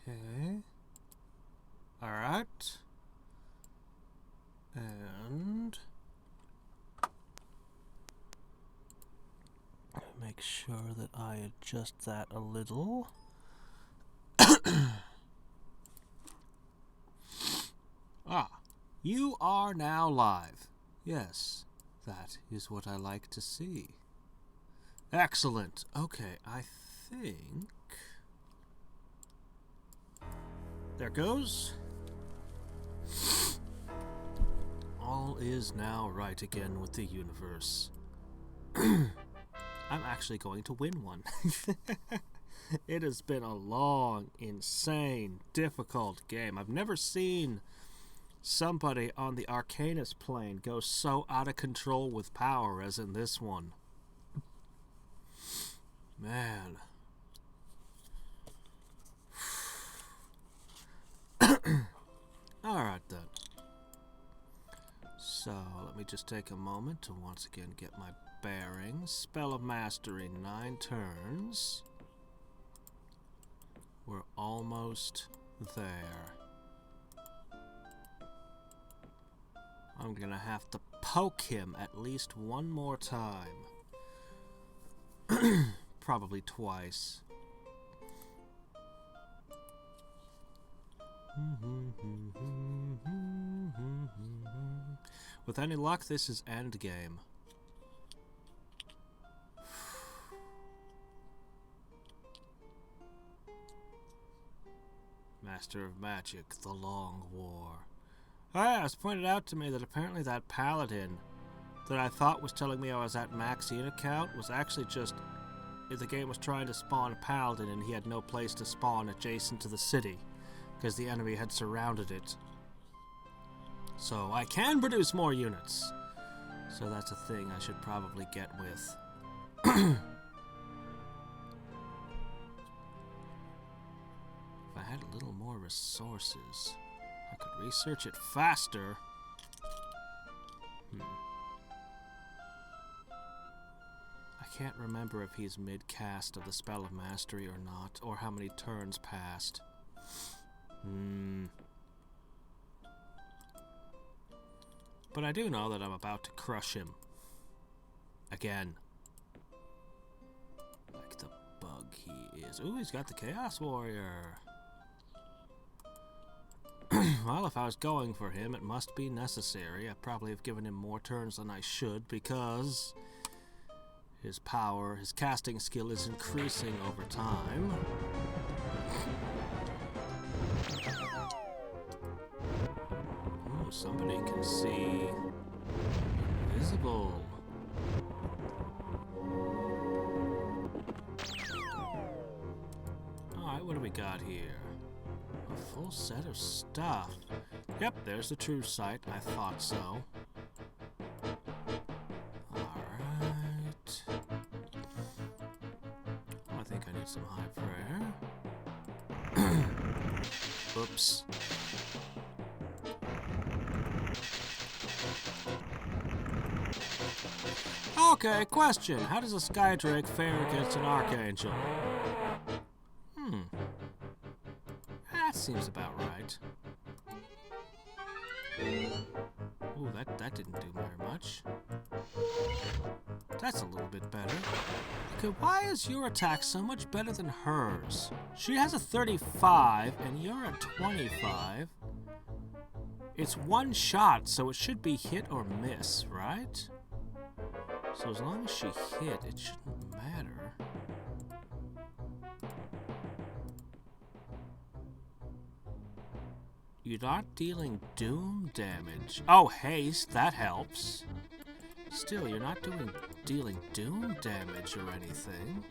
Okay. Alright. And make sure that I adjust that a little. You are now live. Yes, that is what I like to see. Excellent. Okay, I think... There goes. All is now right again with the universe. I'm actually going to win one. It has been a long, insane, difficult game. I've never seen somebody on the Arcanus plane go so out of control with power as in this one. Man. Alright then. So, let me just take a moment to once again get my bearings. Spell of Mastery, 9 turns. We're almost there. I'm gonna have to poke him at least one more time. Probably twice. With any luck, this is endgame. Master of Magic, the Long War. Ah, it was pointed out to me that apparently that paladin that I thought was telling me I was at max unit count was actually just the game was trying to spawn a paladin and he had no place to spawn adjacent to the city because the enemy had surrounded it. So I can produce more units. So that's a thing I should probably get with. If I had a little more resources, I could research it faster. I can't remember if he's mid-cast of the Spell of Mastery or not, or how many turns passed. But I do know that I'm about to crush him. Again. Like the bug he is. Ooh, he's got the Chaos Warrior. Well, if I was going for him, it must be necessary. I probably have given him more turns than I should because his power, his casting skill is increasing over time. Ooh, somebody can see invisible. Alright, what do we got here? A full set of stuff. Yep, there's the true sight. I thought so. Alright. I think I need some high prayer. Oops. Okay, question. How does a Skydrake fare against an Archangel? That seems about right. Ooh, that didn't do very much. That's a little bit better. Okay, why is your attack so much better than hers? She has a 35, and you're a 25. It's one shot, so it should be hit or miss, right? So as long as she hit, it shouldn't matter. You're not dealing doom damage. Oh, haste, that helps. Still, you're not dealing doom damage or anything.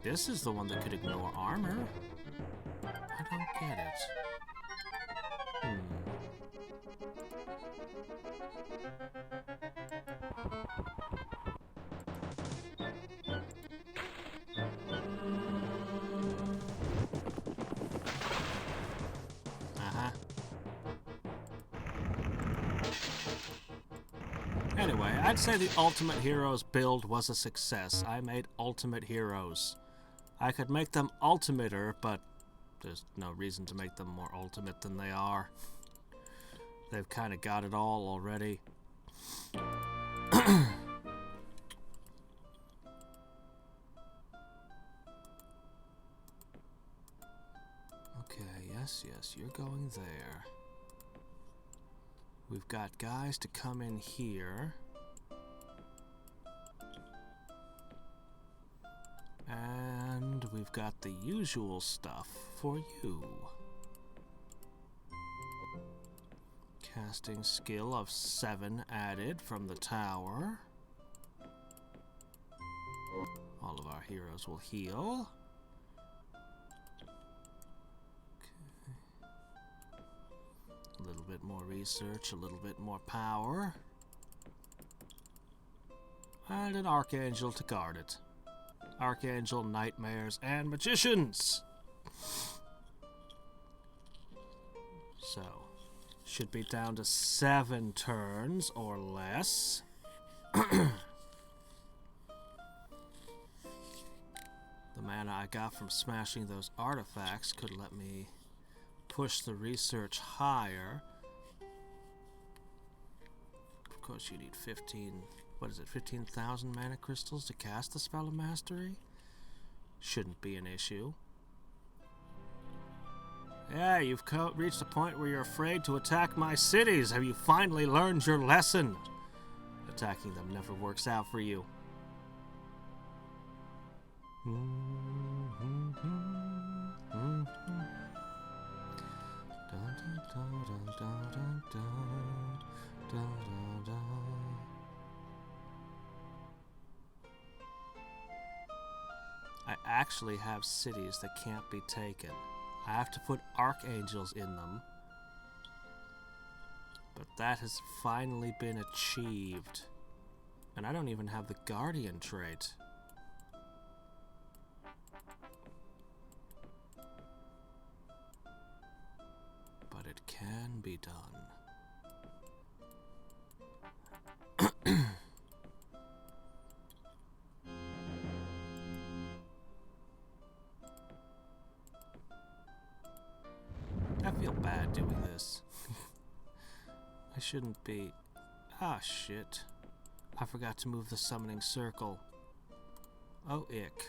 This is the one that could ignore armor. I don't get it. Anyway, I'd say the Ultimate Heroes build was a success. I made Ultimate Heroes. I could make them ultimater, but There's no reason to make them more ultimate than they are. They've kind of got it all already. Okay, yes, you're going there. We've got guys to come in here. And we've got the usual stuff for you. Casting skill of 7 added from the tower. All of our heroes will heal. Okay. A little bit more research, a little bit more power. And an archangel to guard it. Archangel, nightmares, and magicians! So, should be down to 7 turns or less. The mana I got from smashing those artifacts could let me push the research higher. Of course, you need 15,000 mana crystals to cast the Spell of Mastery? Shouldn't be an issue. Yeah, you've reached a point where you're afraid to attack my cities. Have you finally learned your lesson? Attacking them never works out for you. I actually have cities that can't be taken. I have to put archangels in them. But that has finally been achieved. And I don't even have the Guardian trait. But it can be done. I feel bad doing this. I shouldn't be... Ah, shit. I forgot to move the summoning circle. Oh, ick.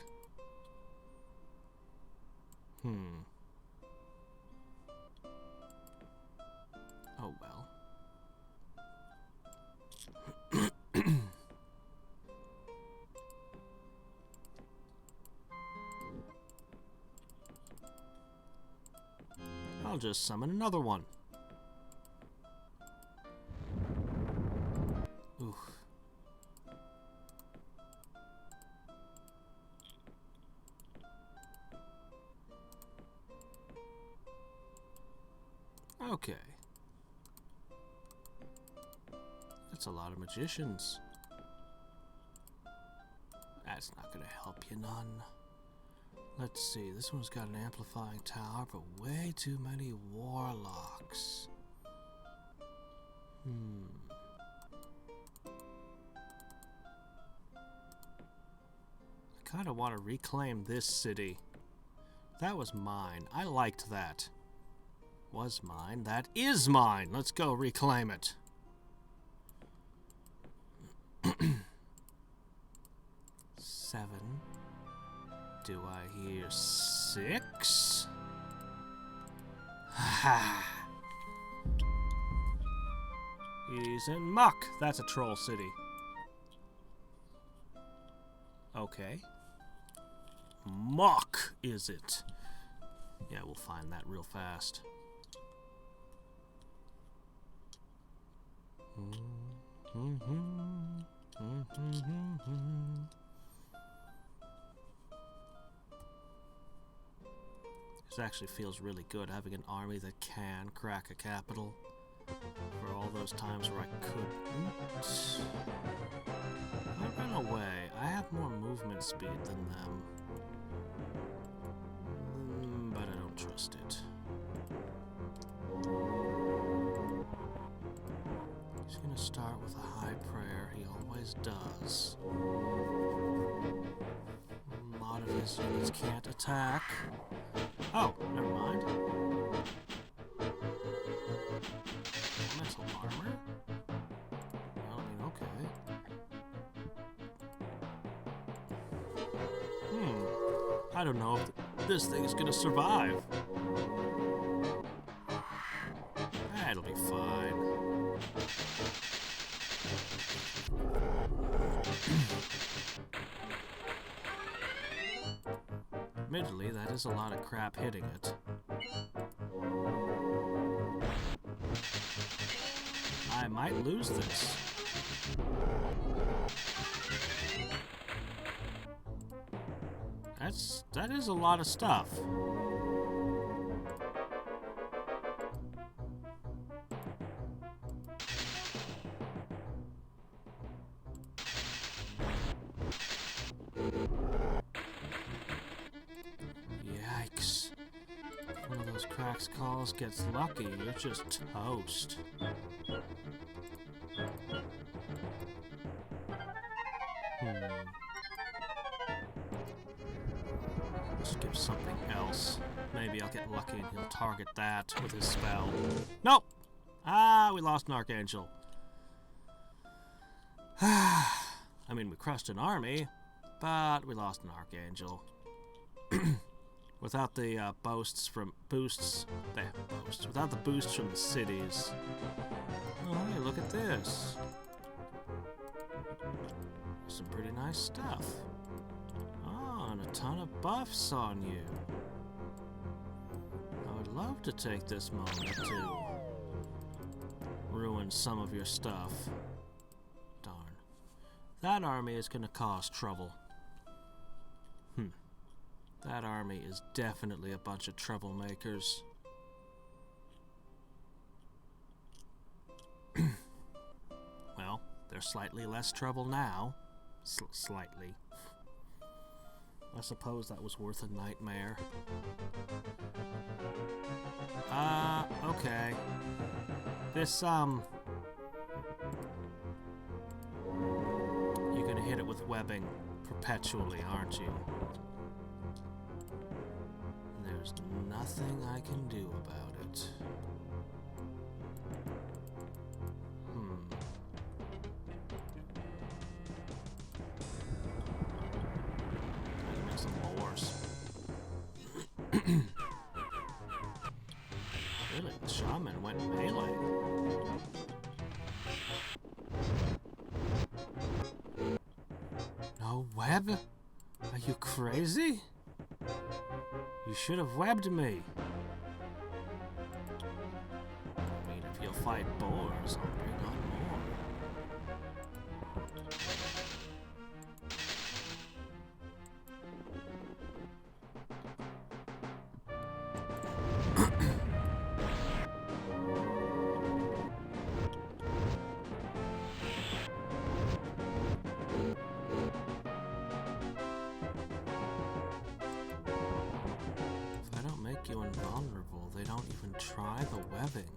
Oh, well. I'll just summon another one. Oof. Okay. That's a lot of magicians. That's not gonna help you none. Let's see, this one's got an amplifying tower, but way too many warlocks. I kinda want to reclaim this city. That was mine. I liked that. Was mine. That is mine. Let's go reclaim it. 7. Do I hear 6? Ha! He's in muck. That's a troll city. Okay. Muck, is it? Yeah, we'll find that real fast. This actually feels really good, having an army that can crack a capital. For all those times where I couldn't. I ran away. I have more movement speed than them. But I don't trust it. He's gonna start with a high prayer. He always does. A lot of his units can't attack. Oh, never mind. Metal armor? Well, I mean, okay. I don't know if this thing is gonna survive. It'll be fine. Admittedly, that is a lot of crap hitting it. I might lose this. That is a lot of stuff. Yikes. If one of those cracks calls gets lucky, you're just toast. Skip something else. Maybe I'll get lucky and he'll target that with his spell. Nope! Ah, we lost an Archangel. I mean, we crushed an army, but we lost an Archangel. Without the boosts from without the boosts from the cities. Oh, hey, look at this. Some pretty nice stuff. Oh, and a ton of buffs on you. I would love to take this moment to ruin some of your stuff. Darn. That army is gonna cause trouble. That army is definitely a bunch of troublemakers. Well, they're slightly less trouble now. Slightly. I suppose that was worth a nightmare. Okay. This, you're gonna hit it with webbing perpetually, aren't you? There's nothing I can do about it. I can make some wars. Really, the shaman went melee. No web? Are you crazy? You should have webbed me. I mean, if you'll fight boars, I'll bring on more. You invulnerable, they don't even try the webbing.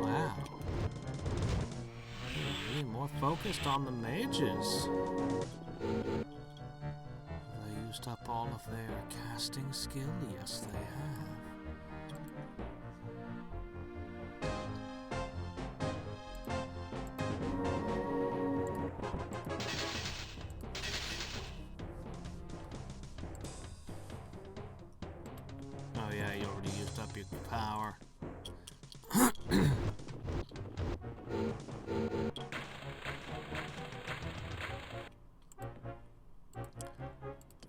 Wow. You're really more focused on the mages. They used up all of their casting skill? Yes, they have. Your power.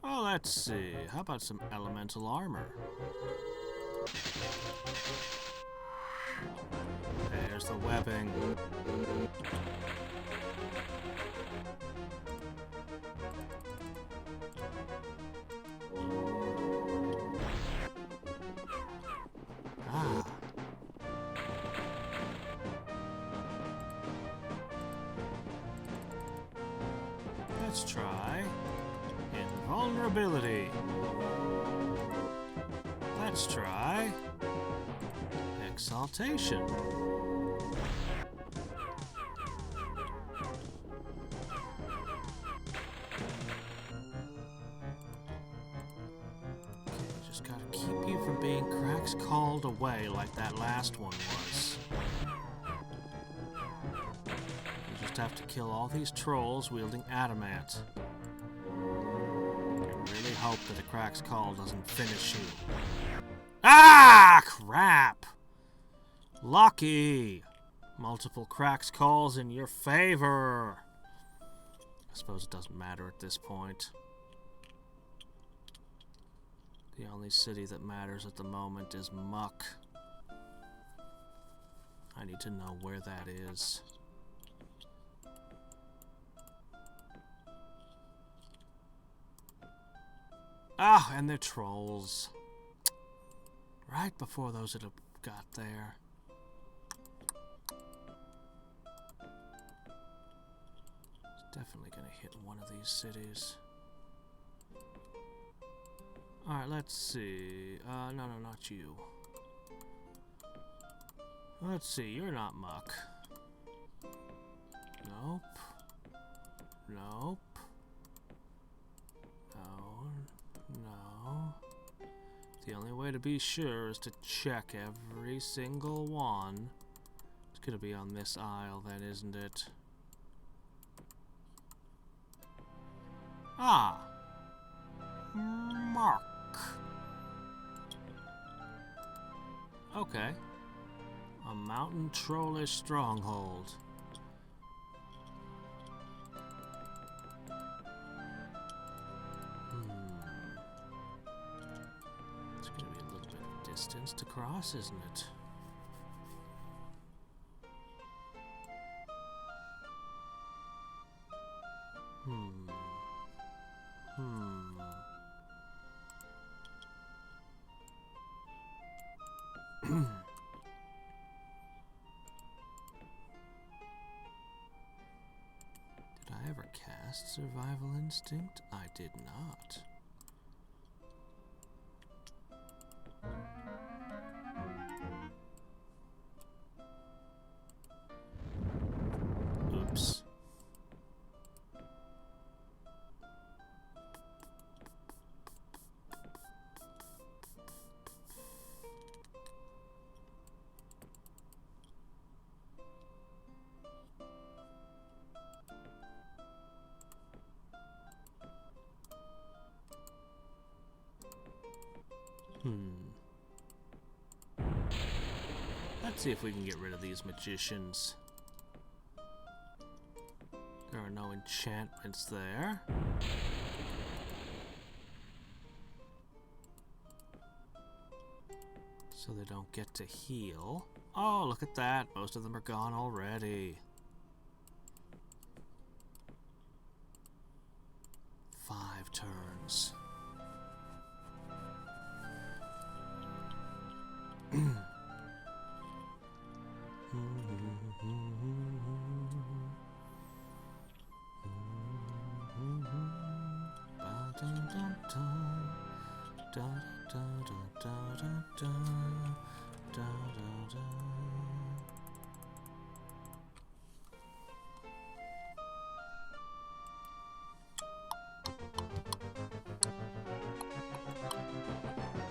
Oh, let's see. How about some elemental armor? There's the webbing. Let's try invulnerability. Let's try exaltation. from being cracks called away like that last one was. You just have to kill all these trolls wielding adamant. And really hope that a crack's call doesn't finish you. Ah! Crap! Lucky! Multiple cracks calls in your favor. I suppose it doesn't matter at this point. The only city that matters at the moment is Muck. I need to know where that is. Ah, and they're trolls. Right before those that have got there. It's definitely gonna hit one of these cities. Alright, let's see. No, not you. Let's see, you're not Muck. Nope. Nope. No. The only way to be sure is to check every single one. It's gonna be on this aisle then, isn't it? Ah! Mark. Okay. A mountain trollish stronghold. It's gonna be a little bit of distance to cross, isn't it? Did I ever cast Survival Instinct? I did not. Oops. Let's see if we can get rid of these magicians. There are no enchantments there. So they don't get to heal. Oh, look at that. Most of them are gone already. 5 turns.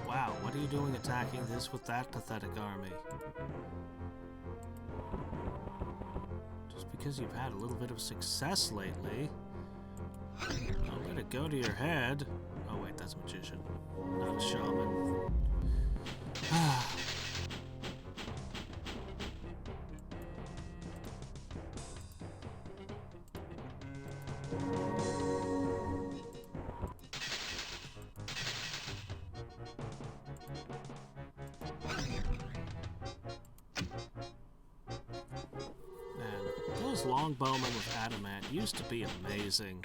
Wow, what are you doing attacking this with that pathetic army? Just because you've had a little bit of success lately, don't let it go to your head. Oh wait, that's a magician, not a shaman. Those longbowmen with adamant used to be amazing.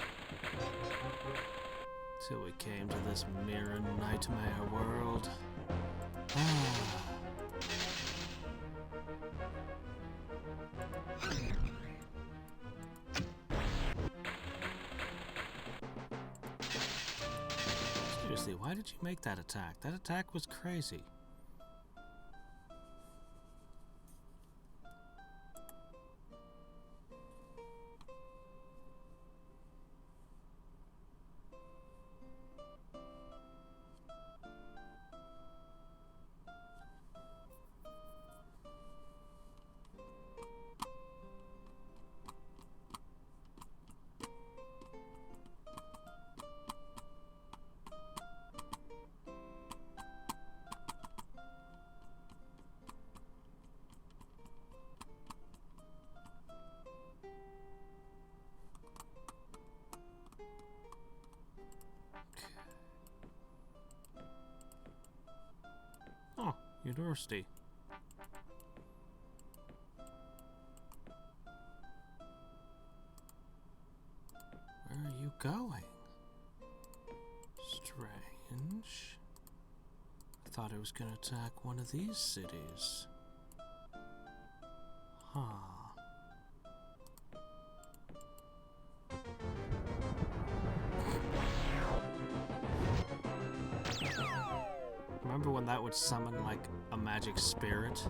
Till we came to this mirror nightmare world. Seriously, why did you make that attack? That attack was crazy. University. Where are you going? Strange. I thought it was going to attack one of these cities. Huh. Remember when that would summon, like, a magic spirit?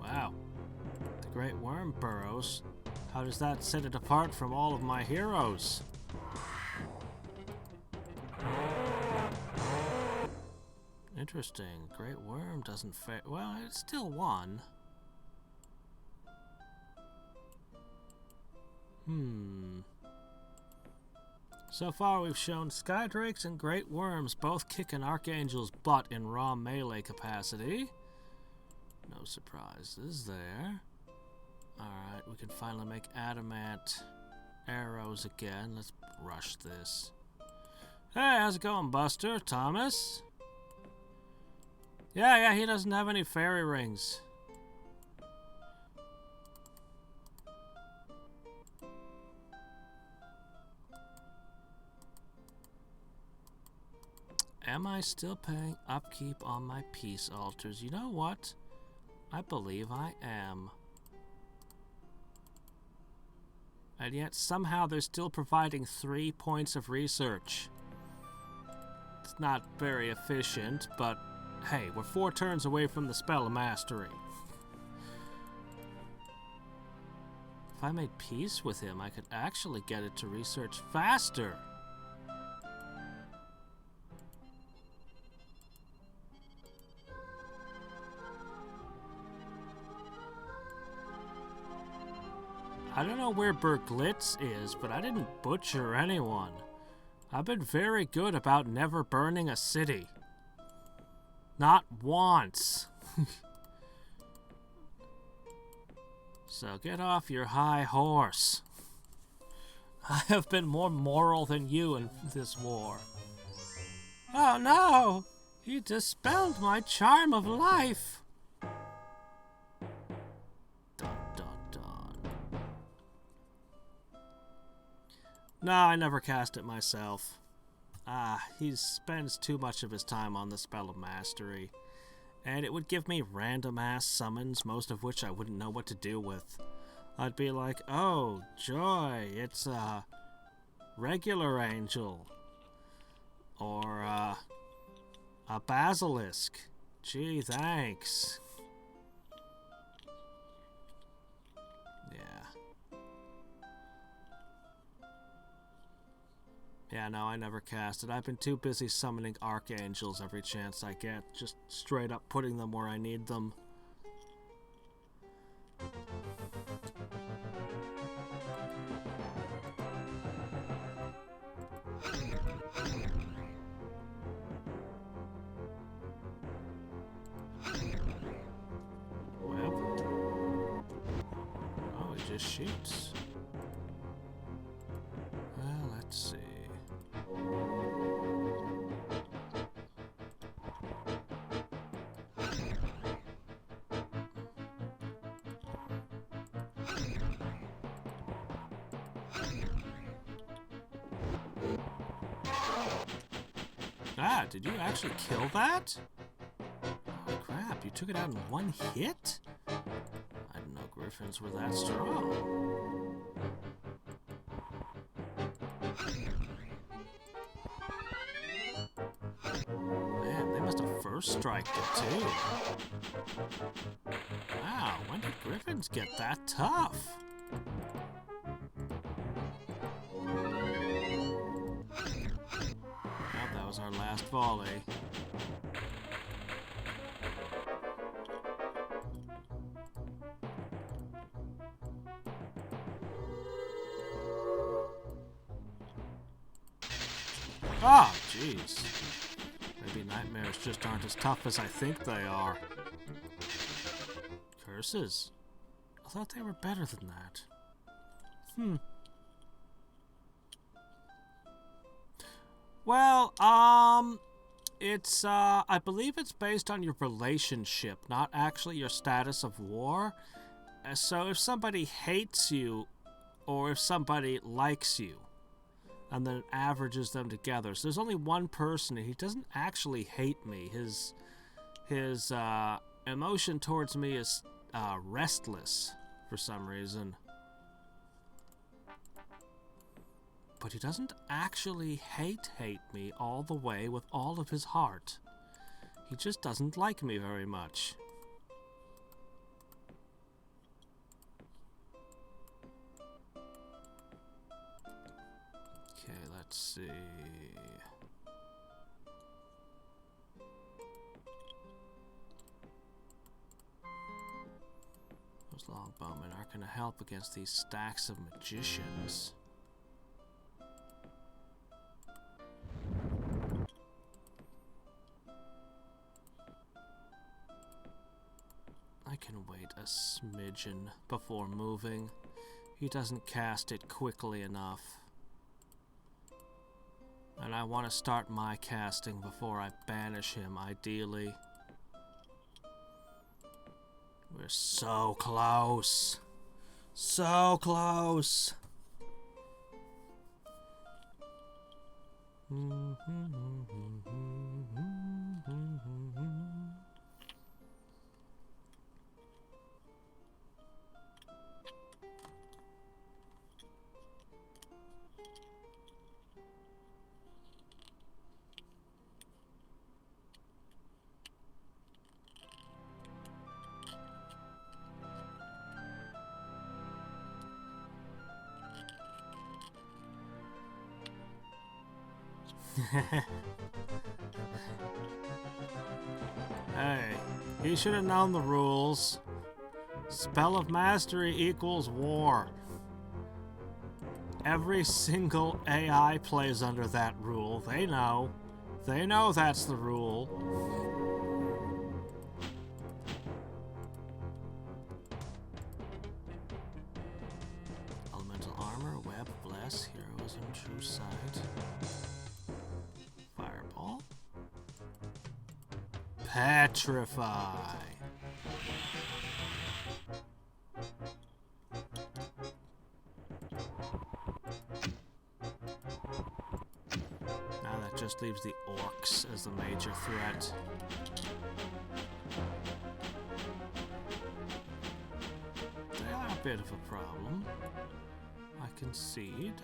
Wow. The Great Worm burrows. How does that set it apart from all of my heroes? Interesting. Great Worm doesn't fare... Well, it still won. So far we've shown Hadriex and Great Worms both kick an Archangel's butt in raw melee capacity. No surprises there. Alright, we can finally make adamant arrows again. Let's rush this. Hey, how's it going, Buster? Thomas? Yeah, he doesn't have any fairy rings. Am I still paying upkeep on my peace altars? You know what? I believe I am. And yet somehow they're still providing 3 points of research. It's not very efficient, but hey, we're 4 turns away from the spell of mastery. If I made peace with him, I could actually get it to research faster. I don't know where Berglitz is, but I didn't butcher anyone. I've been very good about never burning a city. Not once. So get off your high horse. I have been more moral than you in this war. Oh no! He dispelled my charm of life! No, I never cast it myself. He spends too much of his time on the spell of mastery. And it would give me random-ass summons, most of which I wouldn't know what to do with. I'd be like, oh, joy, it's a regular angel. Or, a basilisk. Gee, thanks. Yeah, no, I never cast it. I've been too busy summoning archangels every chance I get, just straight up putting them where I need them. Well, oh, it just shoots. Well, let's see. Ah, did you actually kill that? Oh crap, you took it out in one hit? I didn't know griffins were that strong. Man, they must have first striked it too. Wow, when did griffins get that tough? That was our last volley. Ah, jeez. Maybe nightmares just aren't as tough as I think they are. Curses. I thought they were better than that. Well, it's, I believe it's based on your relationship, not actually your status of war. So if somebody hates you, or if somebody likes you, and then averages them together. So there's only one person, and he doesn't actually hate me. His emotion towards me is restless for some reason. But he doesn't actually hate me all the way with all of his heart. He just doesn't like me very much. Okay, let's see. Those longbowmen aren't going to help against these stacks of magicians. I can wait a smidgen before moving. He doesn't cast it quickly enough. And I want to start my casting before I banish him, ideally. We're so close. So close. Hey, he should have known the rules. Spell of Mastery equals war. Every single AI plays under that rule. They know. They know that's the rule. Elemental armor, web, bless, heroism, true sight. Fireball. Petrify. Now that just leaves the orcs as the major threat. They are a bit of a problem. I concede.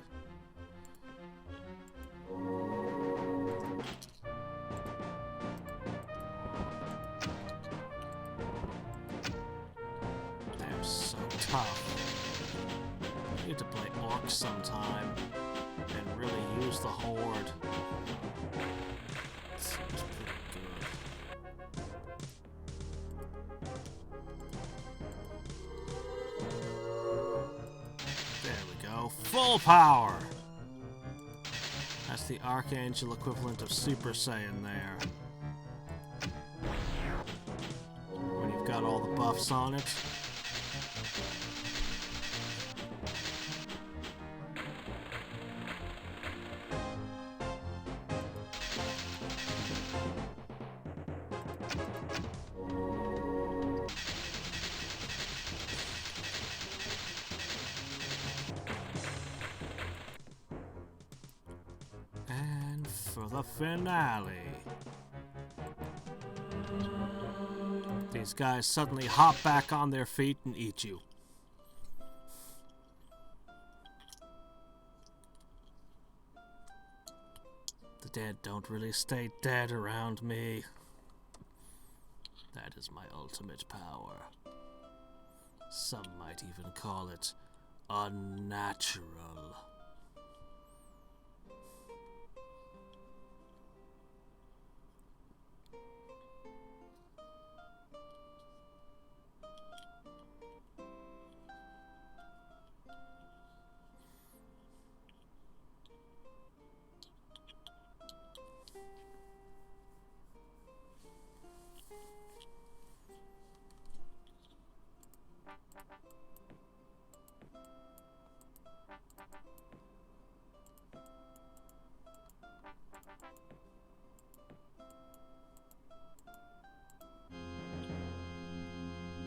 They're so tough. I need to play orcs sometime and really use the horde. It seems pretty good. There we go. Full power! That's the Archangel equivalent of Super Saiyan there. When you've got all the buffs on it. And for the finale. These guys suddenly hop back on their feet and eat you. The dead don't really stay dead around me. That is my ultimate power. Some might even call it unnatural.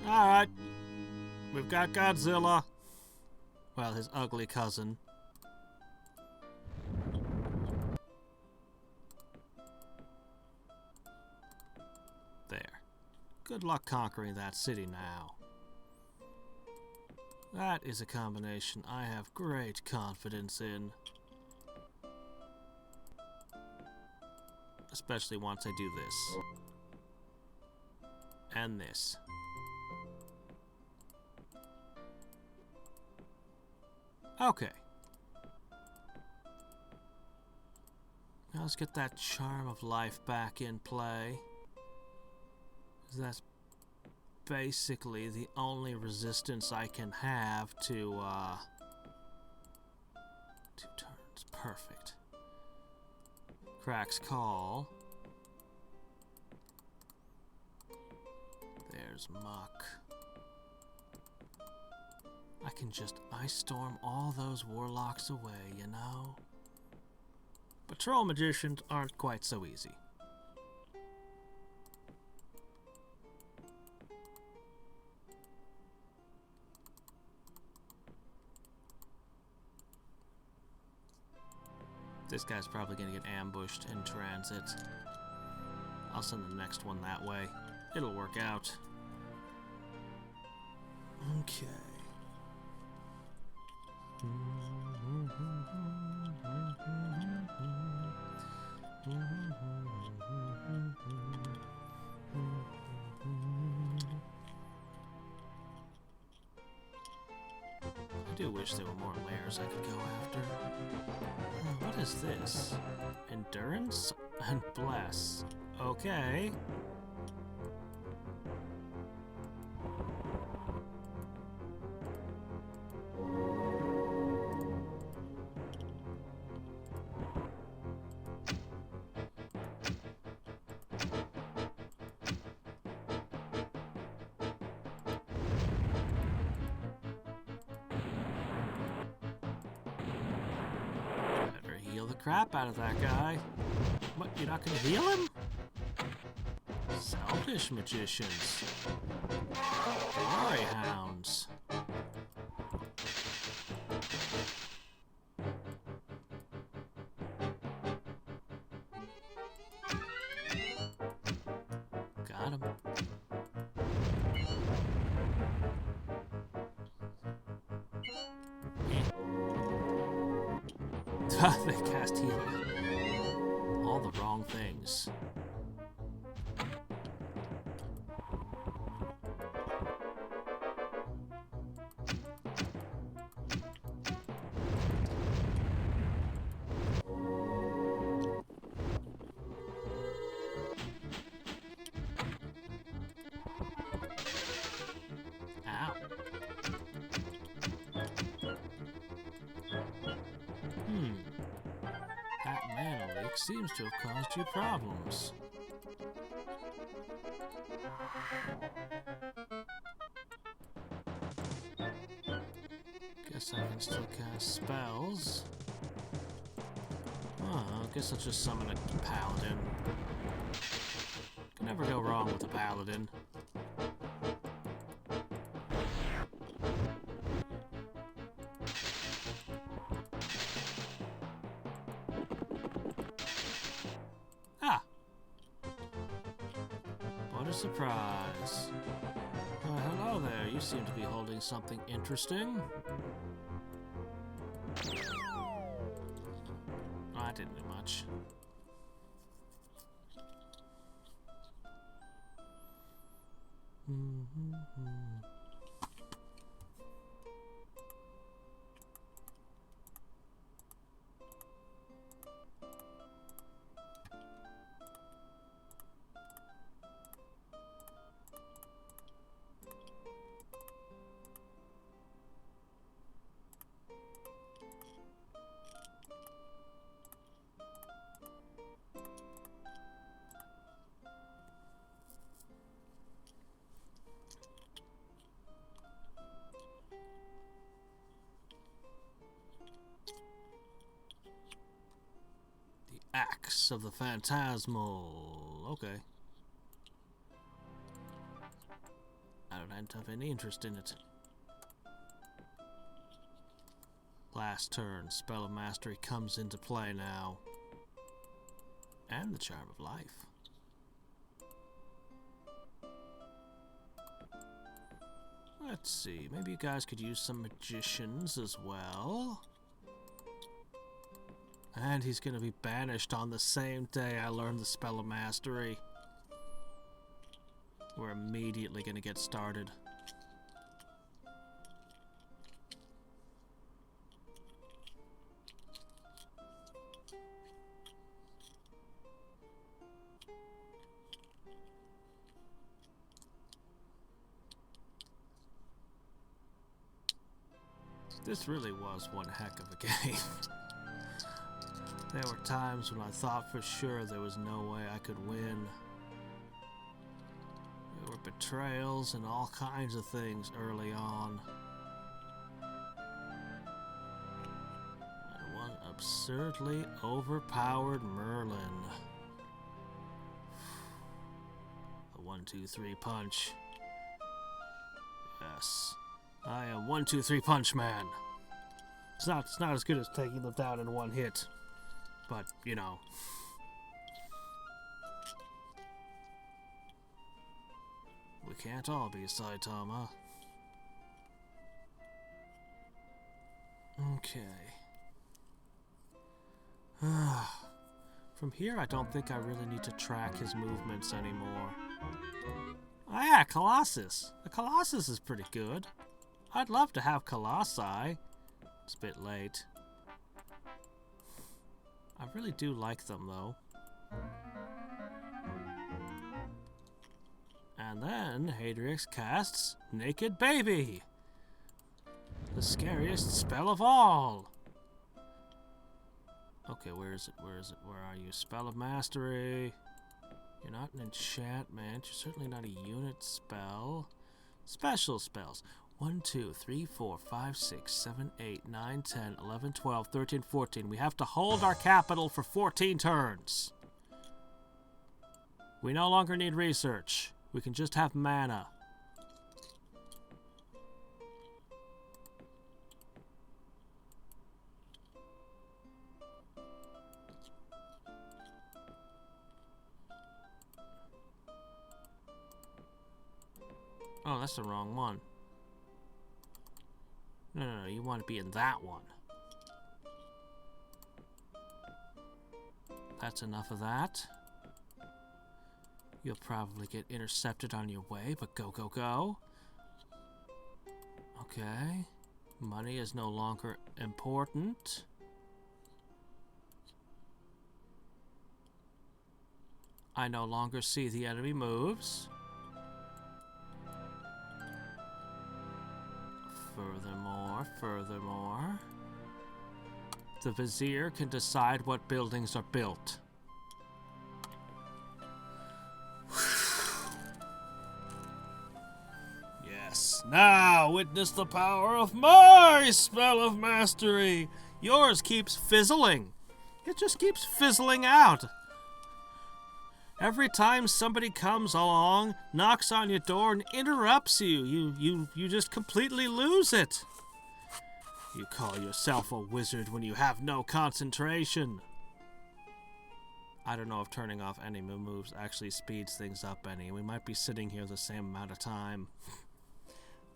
Alright. We've got Godzilla. Well, his ugly cousin. There. Good luck conquering that city now. That is a combination I have great confidence in. Especially once I do this. And this. Okay. Now let's get that charm of life back in play. 'Cause that's basically the only resistance I can have to, 2 turns. Perfect. Crack's call. There's Muck. I can just ice storm all those warlocks away, you know? But troll magicians aren't quite so easy. This guy's probably gonna get ambushed in transit. I'll send the next one that way. It'll work out. Okay. I do wish there were more layers I could go after. What is this? Endurance and bless. Okay. Crap out of that guy. What, you're not gonna heal him? Selfish magicians. Glory hounds. Got him. They cast healing. All the wrong things. Ow. That mana leak seems to have caused you problems. Guess I can still cast spells. Oh, I guess I'll just summon a paladin. Can never go wrong with a paladin. Surprise. Hello there. You seem to be holding something interesting. Oh, I didn't do much. Hadriex of the Phantasmal. Okay. I don't have any interest in it. Last turn, Spell of Mastery comes into play now. And the Charm of Life. Let's see, maybe you guys could use some magicians as well. And he's gonna be banished on the same day I learn the Spell of Mastery. We're immediately gonna get started. This really was one heck of a game. There were times when I thought for sure there was no way I could win. There were betrayals and all kinds of things early on. And one absurdly overpowered Merlin. The 1-2-3 punch. Yes. I am 1-2-3 punch man. It's not as good as taking them down in one hit. But, you know. We can't all be Saitama. Okay. From here, I don't think I really need to track his movements anymore. Oh yeah, Colossus. The Colossus is pretty good. I'd love to have Colossi. It's a bit late. I really do like them, though. And then Hadriex casts Naked Baby. The scariest spell of all. Okay, where is it? Where is it? Where are you? Spell of Mastery. You're not an enchantment. You're certainly not a unit spell. Special spells. 1, 2, 3, 4, 5, 6, 7, 8, 9, 10, 11, 12, 13, 14. We have to hold our capital for 14 turns. We no longer need research. We can just have mana. Oh, that's the wrong one. No, you want to be in that one. That's enough of that. You'll probably get intercepted on your way, but go, go, go. Okay. Money is no longer important. I no longer see the enemy moves. Furthermore, the Vizier can decide what buildings are built. Yes, now witness the power of my Spell of Mastery. Yours keeps fizzling. It just keeps fizzling out. Every time somebody comes along, knocks on your door, and interrupts you, you just completely lose it. You call yourself a wizard when you have no concentration. I don't know if turning off enemy moves actually speeds things up any. We might be sitting here the same amount of time.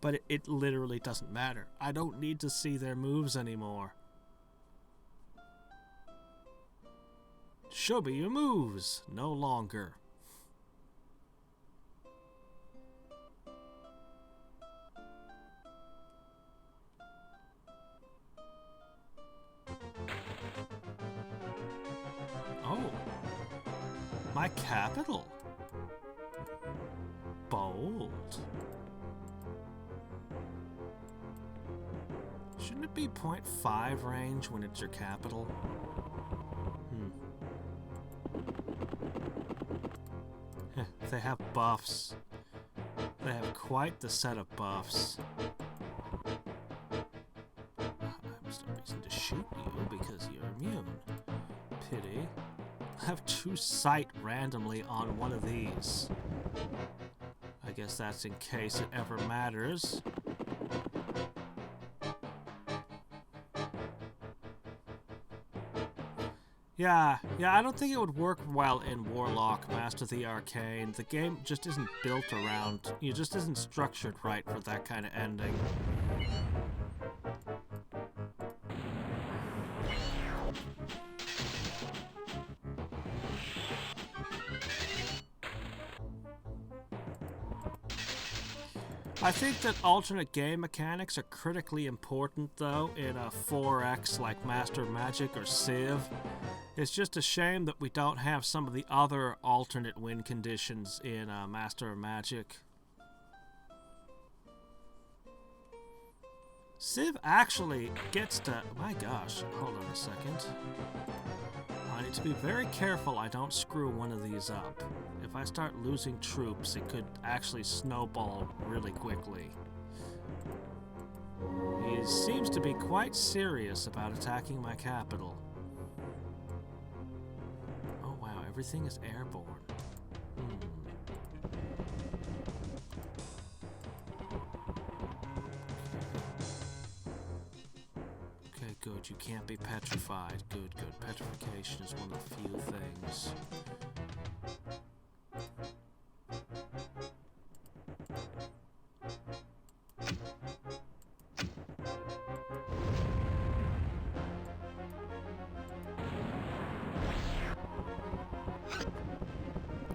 But it literally doesn't matter. I don't need to see their moves anymore. Show me your moves. No longer. Oh. My capital. Bold. Shouldn't it be 0.5 range when it's your capital? They have buffs. They have quite the set of buffs. I have no reason to shoot you because you're immune. Pity. have choose site randomly on one of these. I guess that's in case it ever matters. Yeah, I don't think it would work well in Warlock, Master of the Arcane. The game just isn't built around, it just isn't structured right for that kind of ending. I think that alternate game mechanics are critically important, though, in a 4X like Master Magic or Civ. It's just a shame that we don't have some of the other alternate win conditions in Master Magic. Civ actually gets to... My gosh, hold on a second. I need to be very careful I don't screw one of these up. If I start losing troops, it could actually snowball really quickly. He seems to be quite serious about attacking my capital. Oh wow, everything is airborne. Okay, good. You can't be petrified. Good. Petrification is one of the few things.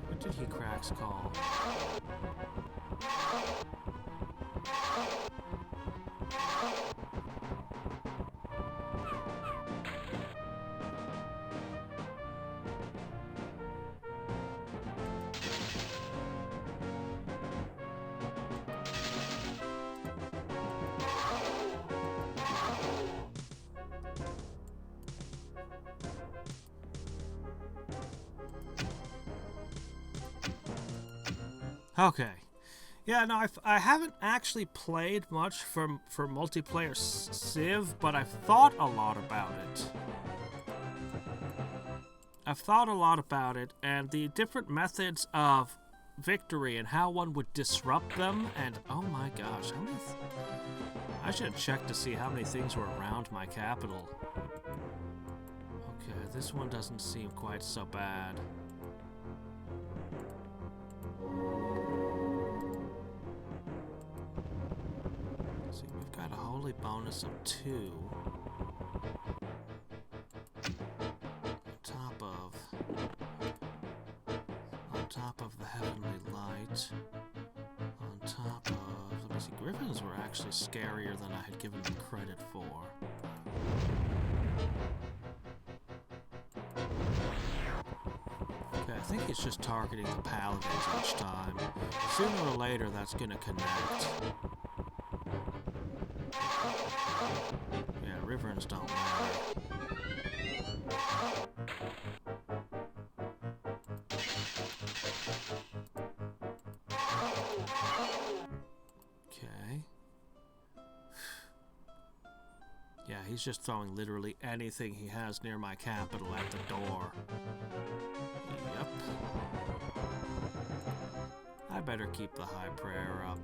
What did he cracks call? Okay. Yeah, no, I haven't actually played much for multiplayer Civ, but I've thought a lot about it. And the different methods of victory and how one would disrupt them, and oh my gosh, how many... I should check to see how many things were around my capital. Okay, this one doesn't seem quite so bad. See, we've got a holy bonus of 2. On top of the heavenly light. On top of... Let me see, griffins were actually scarier than I had given them credit for. Okay, I think it's just targeting the paladins each time. Sooner or later, that's gonna connect. Yeah, Riverins don't matter. Okay. Yeah, he's just throwing literally anything he has near my capital at the door. Yep. I better keep the high prayer up.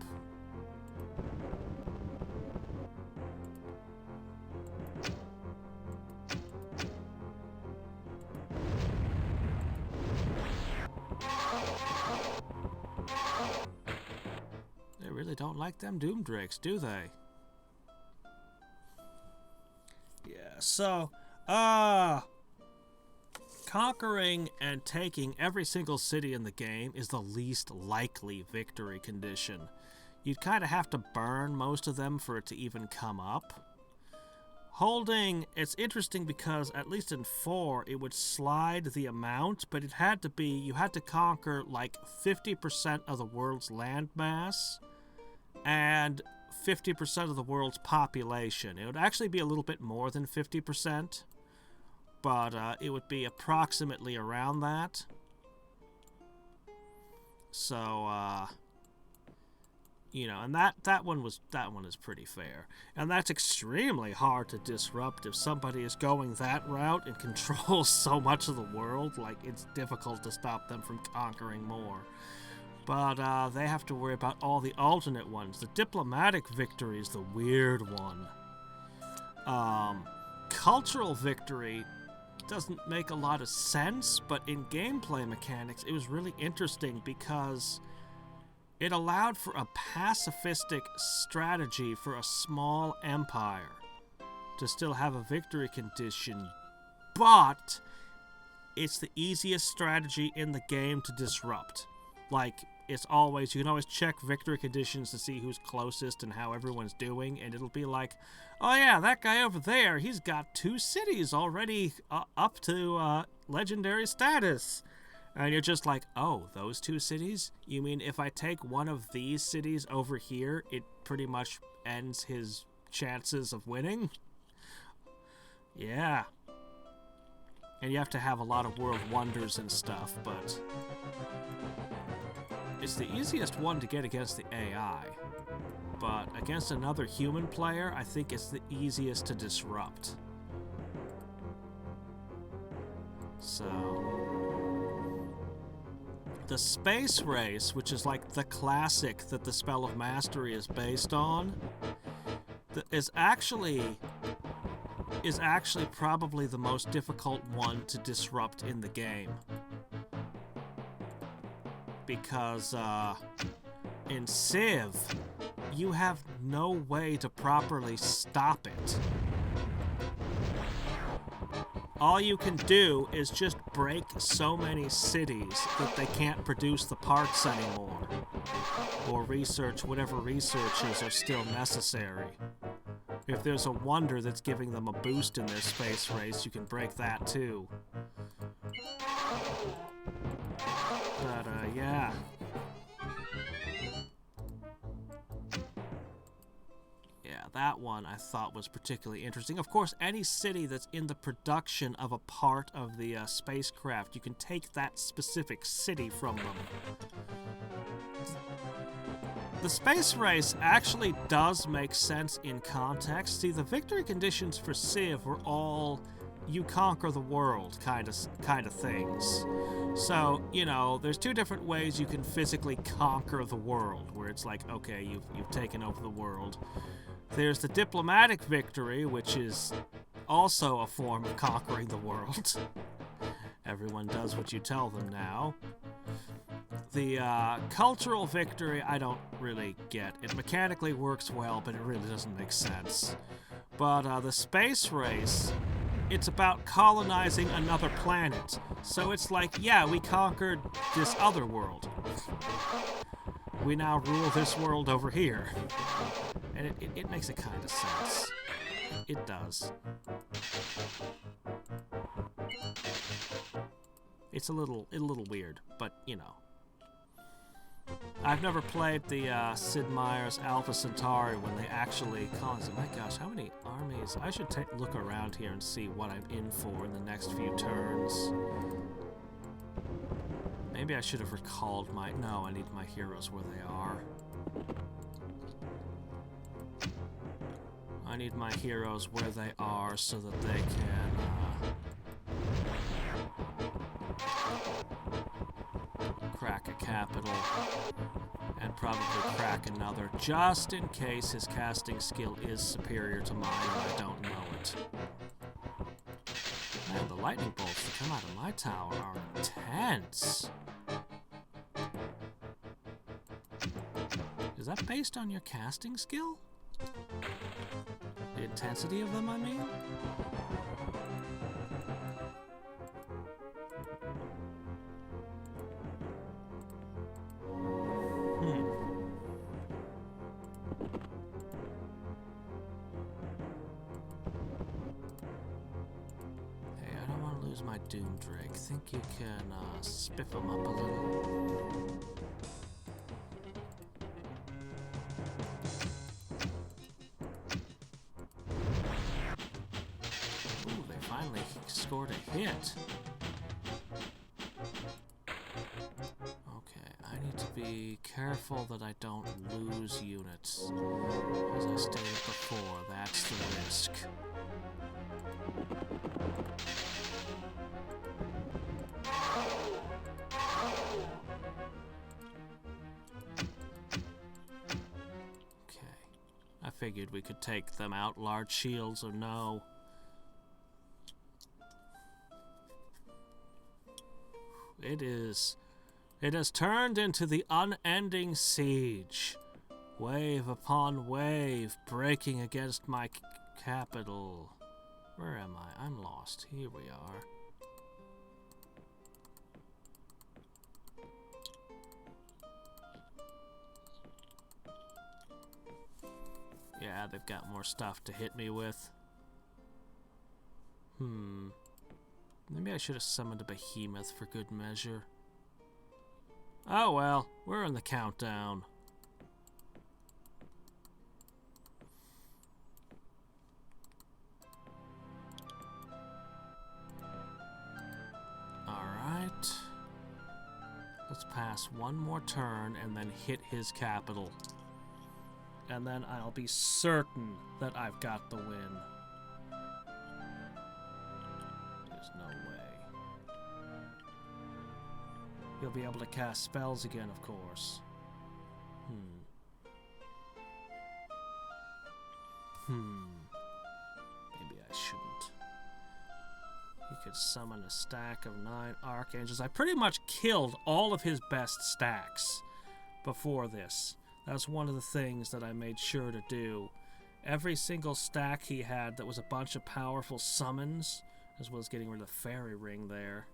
They really don't like them Doomdrakes, do they? Yeah, so, conquering and taking every single city in the game is the least likely victory condition. You'd kind of have to burn most of them for it to even come up. Holding, it's interesting because, at least in 4, it would slide the amount, but it had to be, you had to conquer like 50% of the world's landmass and 50% of the world's population. It would actually be a little bit more than 50%, but it would be approximately around that. So, You know, and that one is pretty fair. And that's extremely hard to disrupt if somebody is going that route and controls so much of the world. Like, it's difficult to stop them from conquering more. But they have to worry about all the alternate ones. The diplomatic victory is the weird one. Cultural victory doesn't make a lot of sense, but in gameplay mechanics, it was really interesting because it allowed for a pacifistic strategy for a small empire to still have a victory condition, but it's the easiest strategy in the game to disrupt. Like, it's always, you can always check victory conditions to see who's closest and how everyone's doing, and it'll be like, oh yeah, that guy over there, he's got 2 cities already up to legendary status. And you're just like, oh, those 2 cities? You mean if I take one of these cities over here, it pretty much ends his chances of winning? Yeah. And you have to have a lot of world wonders and stuff, but it's the easiest one to get against the AI. But against another human player, I think it's the easiest to disrupt. So the space race, which is like the classic that the Spell of Mastery is based on, is actually probably the most difficult one to disrupt in the game. Because in Civ, you have no way to properly stop it. All you can do is just break so many cities that they can't produce the parts anymore, or research whatever researches are still necessary. If there's a wonder that's giving them a boost in their space race, you can break that too. But, yeah. Yeah, that one I thought was particularly interesting. Of course, any city that's in the production of a part of the spacecraft, you can take that specific city from them. The space race actually does make sense in context. See, the victory conditions for Civ were all you conquer the world kind of things. So, you know, there's 2 different ways you can physically conquer the world, where it's like, okay, you've taken over the world. There's the diplomatic victory, which is also a form of conquering the world. Everyone does what you tell them now. The cultural victory, I don't really get. It mechanically works well, but it really doesn't make sense. But the space race, it's about colonizing another planet. So it's like, yeah, we conquered this other world. We now rule this world over here. And it makes a kind of sense. It does. It's a little weird, but, you know. I've never played the Sid Meier's Alpha Centauri when they actually colonize it. My gosh, how many armies? I should look around here and see what I'm in for in the next few turns. Maybe I should have recalled my... No, I need my heroes where they are. I need my heroes where they are so that they can... crack a capital, and probably crack another, just in case his casting skill is superior to mine and I don't know it. Man, the lightning bolts that come out of my tower are intense. Is that based on your casting skill? The intensity of them, I mean? My Doom Drake. Think you can spiff him up a little? Ooh, they finally scored a hit. Okay, I need to be careful that I don't lose units. As I stated before, that's the risk. Okay. I figured we could take them out, large shields or no. It has turned into the unending siege. Wave upon wave breaking against my capital. Where am I? I'm lost. Here we are. Yeah, they've got more stuff to hit me with. Maybe I should have summoned a behemoth for good measure. Oh well, we're in the countdown. Alright. Let's pass one more turn and then hit his capital. And then I'll be certain that I've got the win. There's no way. He'll be able to cast spells again, of course. Maybe I shouldn't. He could summon a stack of 9 archangels. I pretty much killed all of his best stacks before this. That's one of the things that I made sure to do. Every single stack he had that was a bunch of powerful summons, as well as getting rid of the fairy ring there.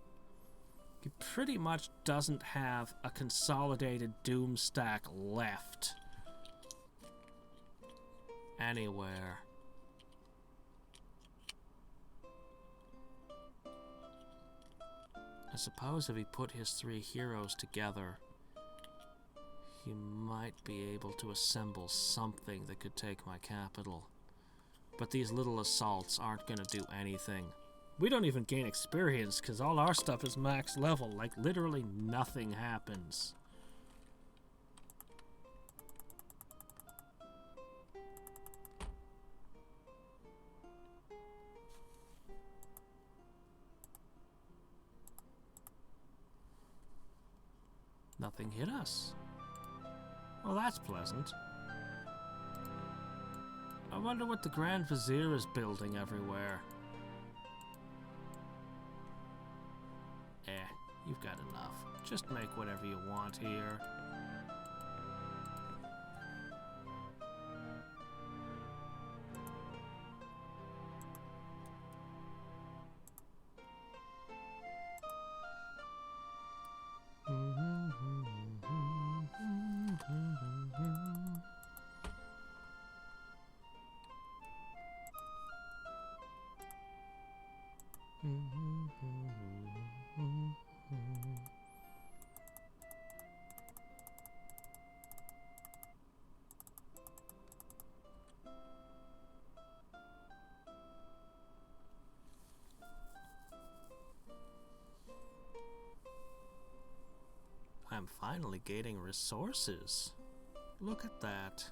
He pretty much doesn't have a consolidated doom stack left anywhere. I suppose if he put his 3 heroes together, he might be able to assemble something that could take my capital. But these little assaults aren't going to do anything. We don't even gain experience because all our stuff is max level. Like, literally nothing happens. Nothing hit us. Well, that's pleasant. I wonder what the Grand Vizier is building everywhere. You've got enough. Just make whatever you want here. I'm finally gaining resources. Look at that.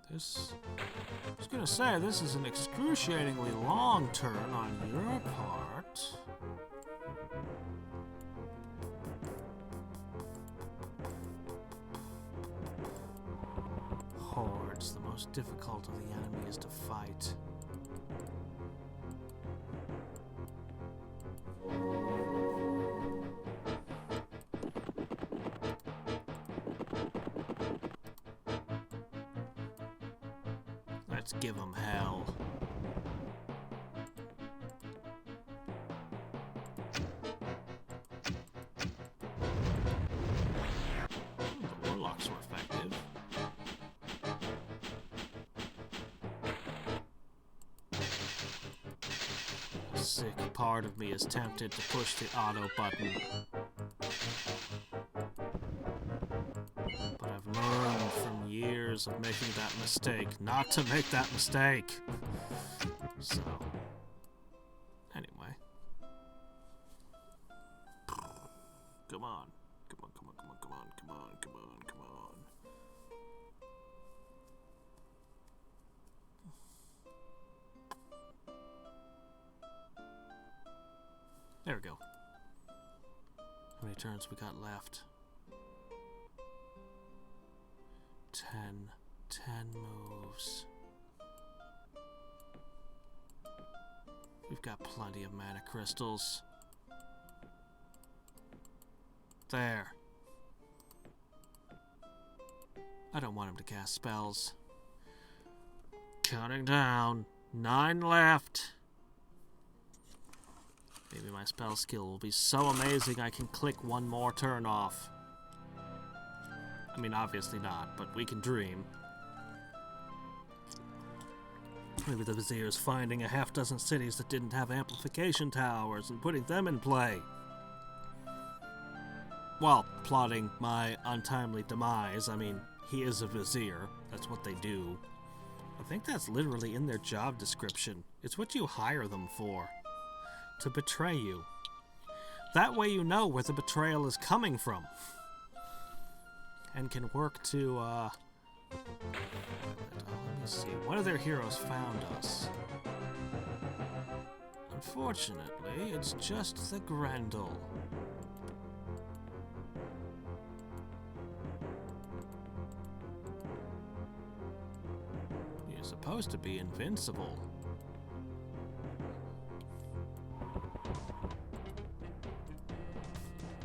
I was gonna say, this is an excruciatingly long turn on your part. Hordes, the most difficult of the enemies to fight. Let's give them hell. The warlocks were effective. A sick part of me is tempted to push the auto button. years of making that mistake not to make that mistake. So, anyway. Come on. Come on, come on, come on, come on, come on, come on, come on. There we go. How many turns we got left? 10 moves. We've got plenty of mana crystals. There. I don't want him to cast spells. Counting down. 9 left. Maybe my spell skill will be so amazing I can click one more turn off. I mean, obviously not, but we can dream. Maybe the Vizier's finding a half-dozen cities that didn't have amplification towers and putting them in play. Well, plotting my untimely demise. I mean, he is a Vizier. That's what they do. I think that's literally in their job description. It's what you hire them for. To betray you. That way you know where the betrayal is coming from. And can work to, let me see. One of their heroes found us. Unfortunately, it's just the Grendel. You're supposed to be invincible.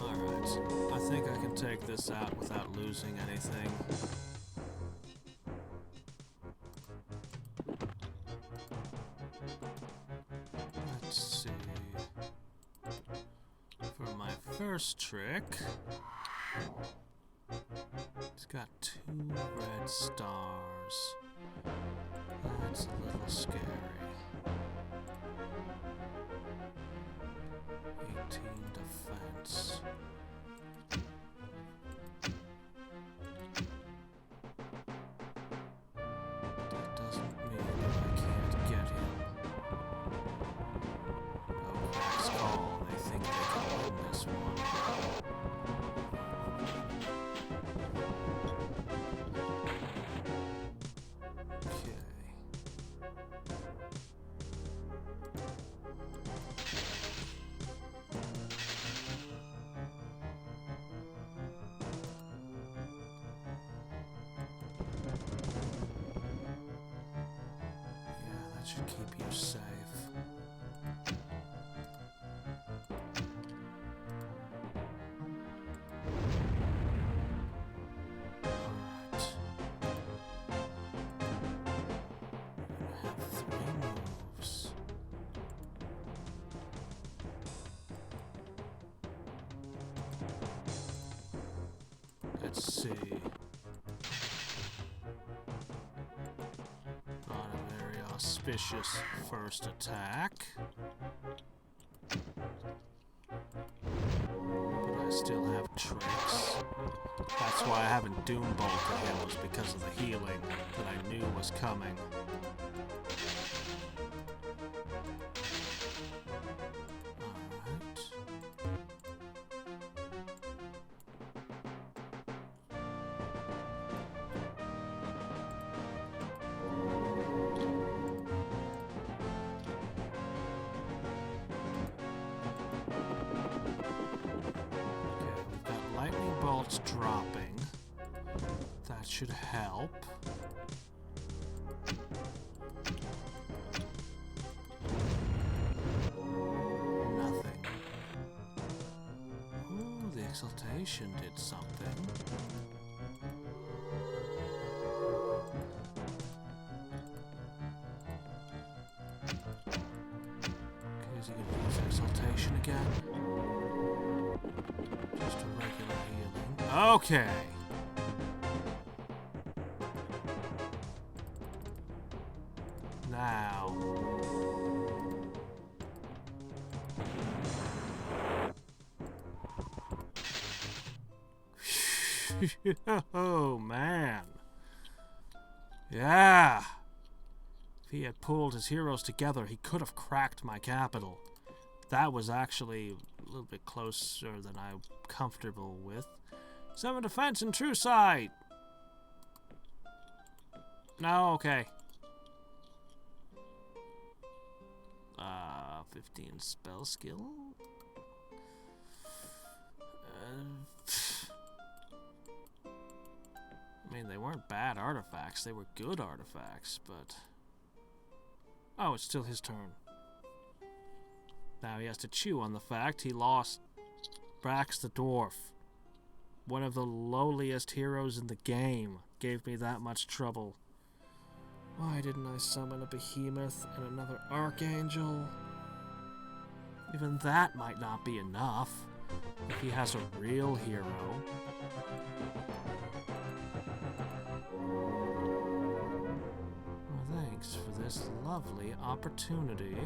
Alright, I think I can take this out without losing anything. Let's see. For my first trick, it's got 2 red stars. That's a little scary. 18 defense. That doesn't mean that I can't get him. Oh, Crack's call. They think they can win this one. Okay. Should keep you safe. Alright. I have 3 moves. Let's see. Auspicious first attack. But I still have tricks. That's why I haven't Doom Bolted him, was because of the healing that I knew was coming. Dropping. That should help. Nothing. Ooh, the exaltation did something. Okay, is he gonna use exaltation again? Just a regular healing. Okay. Now. Oh, man. Yeah! If he had pulled his heroes together, he could have cracked my capital. That was actually a little bit closer than I'm comfortable with. 7 defense and true sight! No, okay. 15 spell skill? I mean, they weren't bad artifacts. They were good artifacts, but... Oh, it's still his turn. Now he has to chew on the fact he lost Brax the Dwarf. One of the lowliest heroes in the game gave me that much trouble. Why didn't I summon a behemoth and another archangel? Even that might not be enough if he has a real hero. Well, thanks for this lovely opportunity.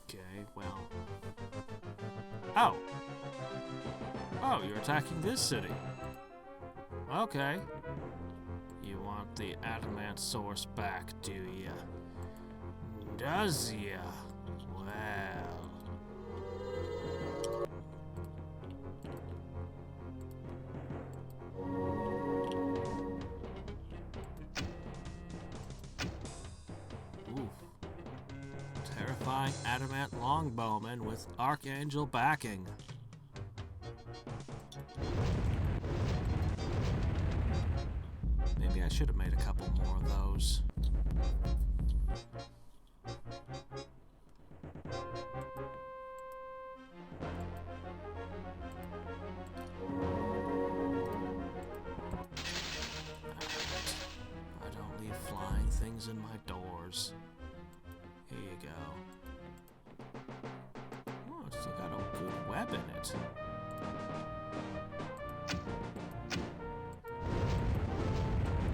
Okay, well... Oh! Oh, you're attacking this city. Okay. You want the adamant source back, do ya? Does ya? Well... Ooh. Terrifying adamant longbowman with archangel backing. Maybe I should have made a couple more of those. I don't leave flying things in my doors. Here you go. Oh, it's still got a good web in it.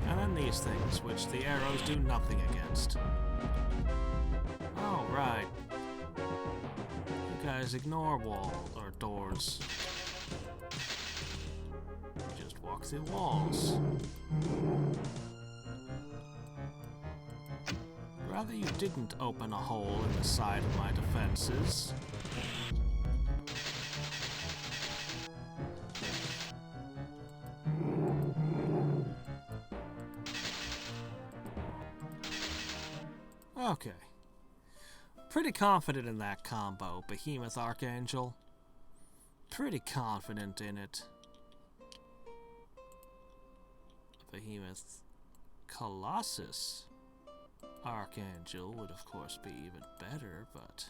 And then these things, which the arrows do nothing against. Oh, right. You guys ignore walls or doors. You just walk through walls. Rather you didn't open a hole in the side of my defenses. Okay. Pretty confident in that combo, Behemoth Archangel. Pretty confident in it. Behemoth Colossus Archangel would of course be even better, but...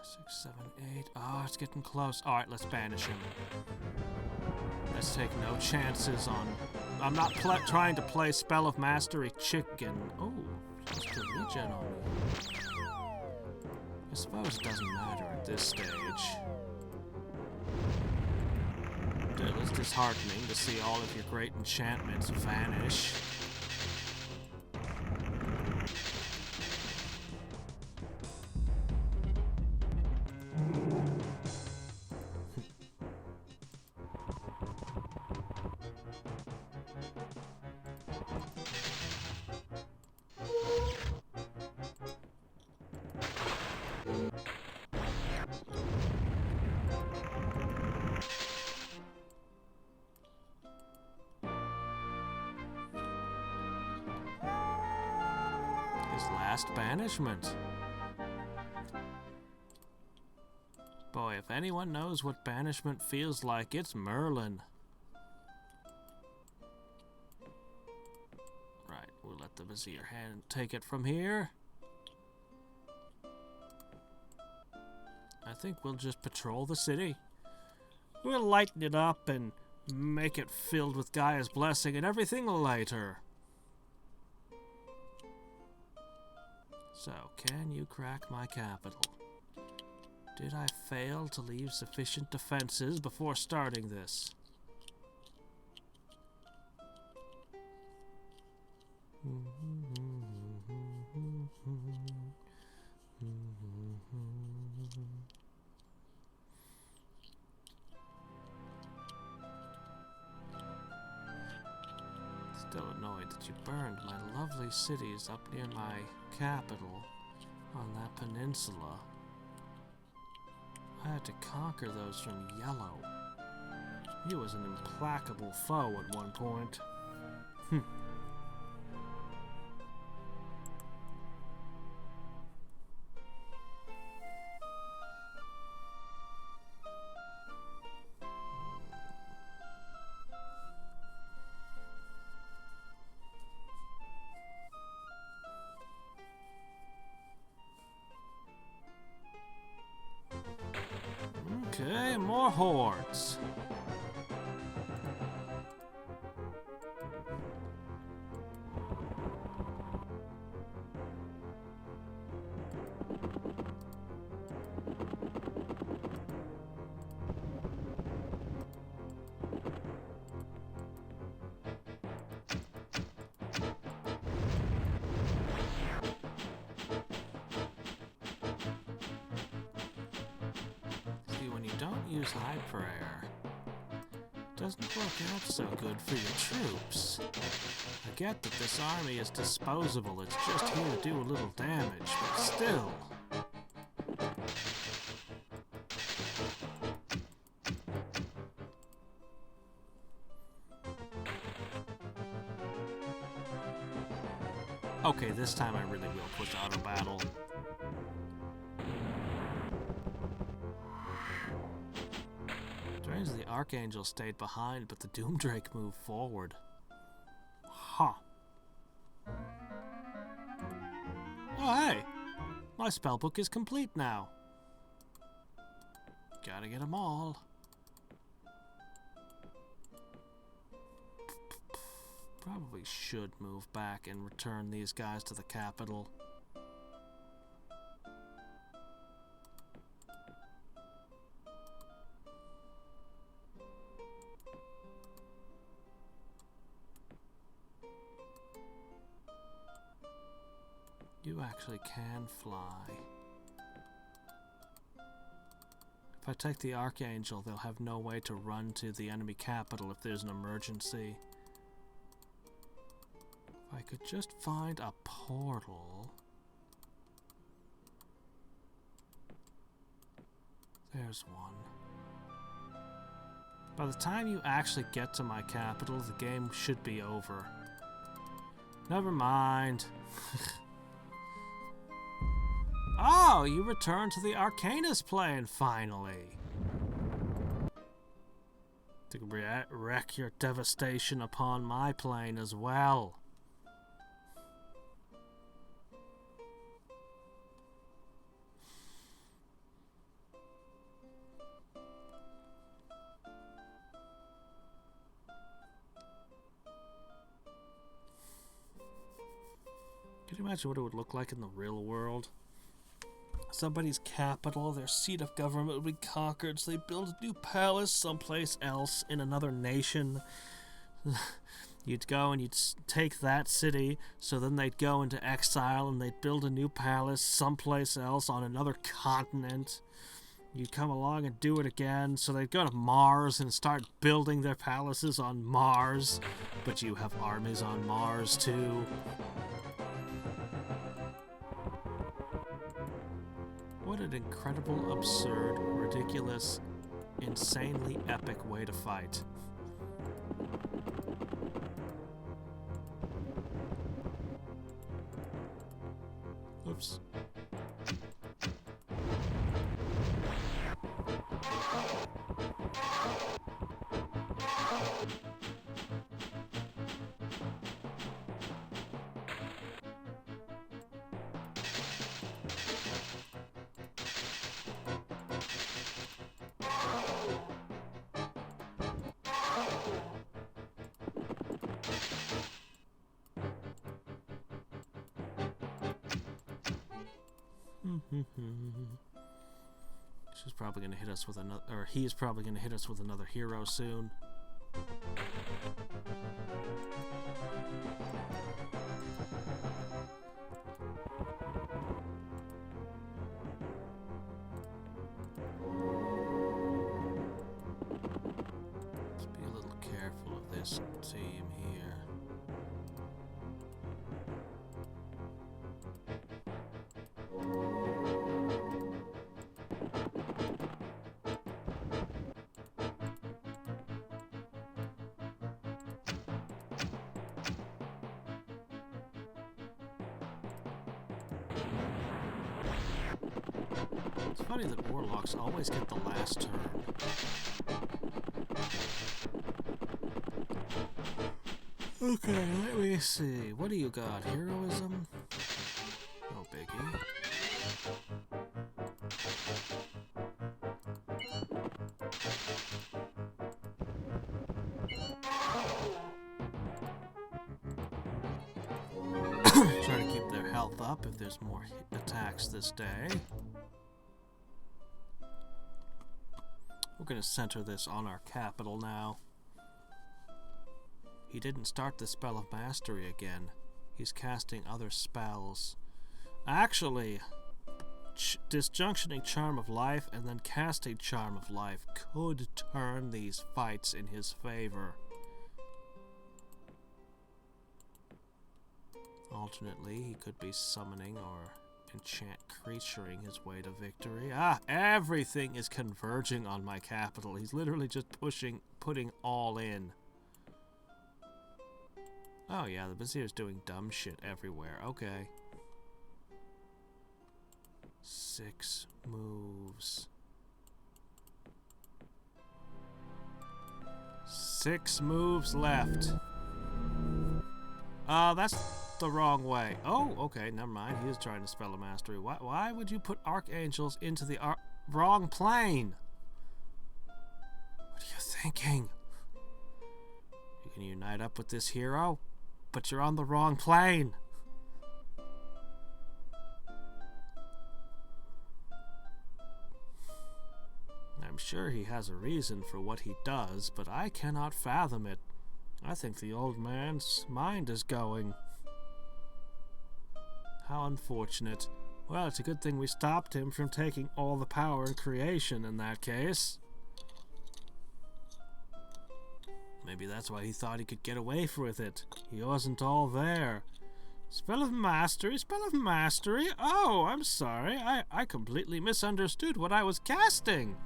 6, 7, 8. Oh, it's getting close. Alright, let's banish him. Let's take no chances on... I'm not trying to play Spell of Mastery Chicken. Oh, just a regen on me. I suppose it doesn't matter at this stage. Dude, it's disheartening to see all of your great enchantments vanish. His last banishment. Boy, if anyone knows what banishment feels like, it's Merlin. Right, we'll let the Vizier hand take it from here. I think we'll just patrol the city. We'll lighten it up and make it filled with Gaia's blessing and everything later. So, can you crack my capital? Did I fail to leave sufficient defenses before starting this? Still annoyed that you burned my lovely cities up near my capital on that peninsula. I had to conquer those from Yellow. He was an implacable foe at one point. Okay, more hordes. Don't use high prayer. Doesn't work out so good for your troops. I get that this army is disposable, it's just here to do a little damage, but still. Okay, this time I really will push auto battle. Strange the Archangel stayed behind, but the Doomdrake moved forward. Huh. Oh hey! My spellbook is complete now. Gotta get them all. Probably should move back and return these guys to the capital. You actually can fly. If I take the Archangel, they'll have no way to run to the enemy capital if there's an emergency. If I could just find a portal. There's one. By the time you actually get to my capital, the game should be over. Never mind. Oh, you returned to the Arcanus plane, finally. To wreak your devastation upon my plane as well. Can you imagine what it would look like in the real world? Somebody's capital, their seat of government would be conquered, so they build a new palace someplace else in another nation. You'd go and you'd take that city, so then they'd go into exile and they'd build a new palace someplace else on another continent. You'd come along and do it again, so they'd go to Mars and start building their palaces on Mars. But you have armies on Mars too. What an incredible, absurd, ridiculous, insanely epic way to fight. Oops. She's probably gonna hit us with another, or he's probably gonna hit us with another hero soon. Let's be a little careful of this team here. It's funny that warlocks always get the last turn. Okay, let me see. What do you got? Heroism? No biggie. Try to keep their health up if there's more attacks this day. We're going to center this on our capital now. He didn't start the spell of mastery again. He's casting other spells. Actually, disjunctioning Charm of Life and then casting Charm of Life could turn these fights in his favor. Alternately, he could be summoning or enchant creaturing his way to victory. Ah, everything is converging on my capital. He's literally just putting all in. Oh yeah, the Vizier's doing dumb shit everywhere. Okay. 6 moves. 6 moves left. That's the wrong way. Oh, okay, never mind. He was trying to spell a mastery. Why would you put archangels into the wrong plane? What are you thinking? You can unite up with this hero, but you're on the wrong plane. I'm sure he has a reason for what he does, but I cannot fathom it. I think the old man's mind is going. How unfortunate. Well, it's a good thing we stopped him from taking all the power in creation in that case. Maybe that's why he thought he could get away with it. He wasn't all there. Spell of mastery, spell of mastery. Oh, I'm sorry. I completely misunderstood what I was casting.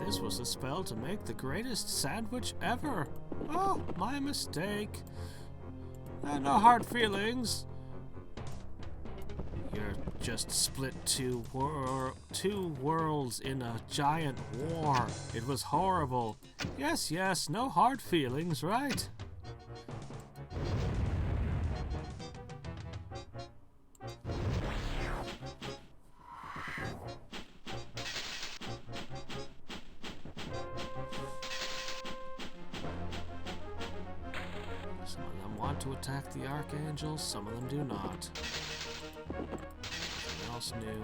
This was a spell to make the greatest sandwich ever. Oh, my mistake. No hard feelings. You're just split two worlds in a giant war. It was horrible. Yes, no hard feelings, right? To attack the archangels, some of them do not. Nothing else new.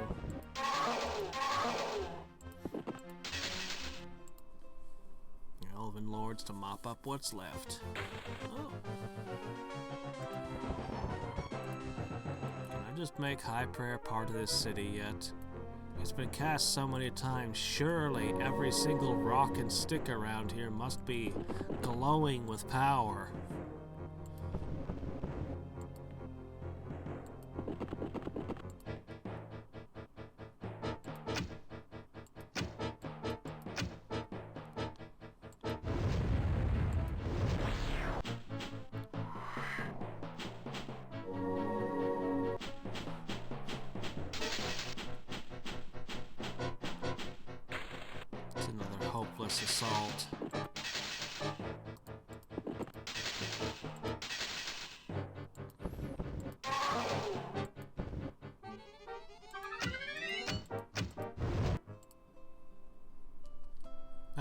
Elven lords to mop up what's left. Oh. Can I just make High Prayer part of this city yet? It's been cast so many times, surely every single rock and stick around here must be glowing with power. Assault.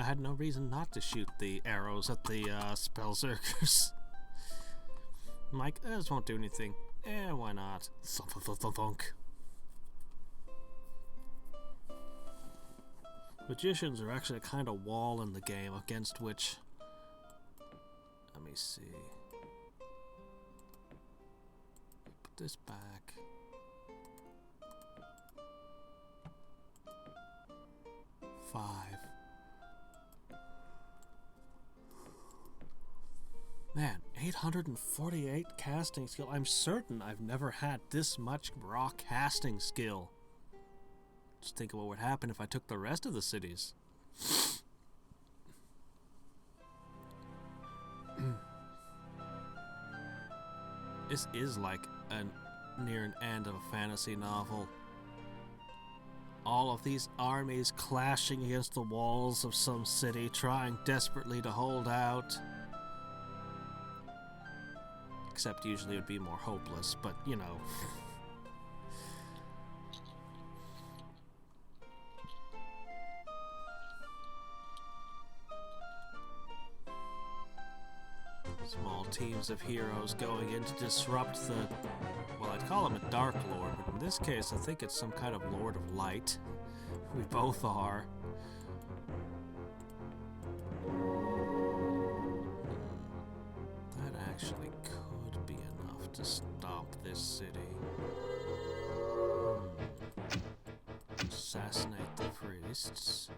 I had no reason not to shoot the arrows at the spellzerkers. Mike, this won't do anything. Why not? Thunk. Magicians are actually a kind of wall in the game against which... Let me see. Put this back. Five. Man, 848 casting skill. I'm certain I've never had this much raw casting skill. Just think of what would happen if I took the rest of the cities. This is like near an end of a fantasy novel. All of these armies clashing against the walls of some city, trying desperately to hold out. Except usually it would be more hopeless, but you know. Small teams of heroes going in to disrupt the... Well, I'd call him a Dark Lord, but in this case I think it's some kind of Lord of Light. We both are. That actually could be enough to stop this city. Assassinate the priests.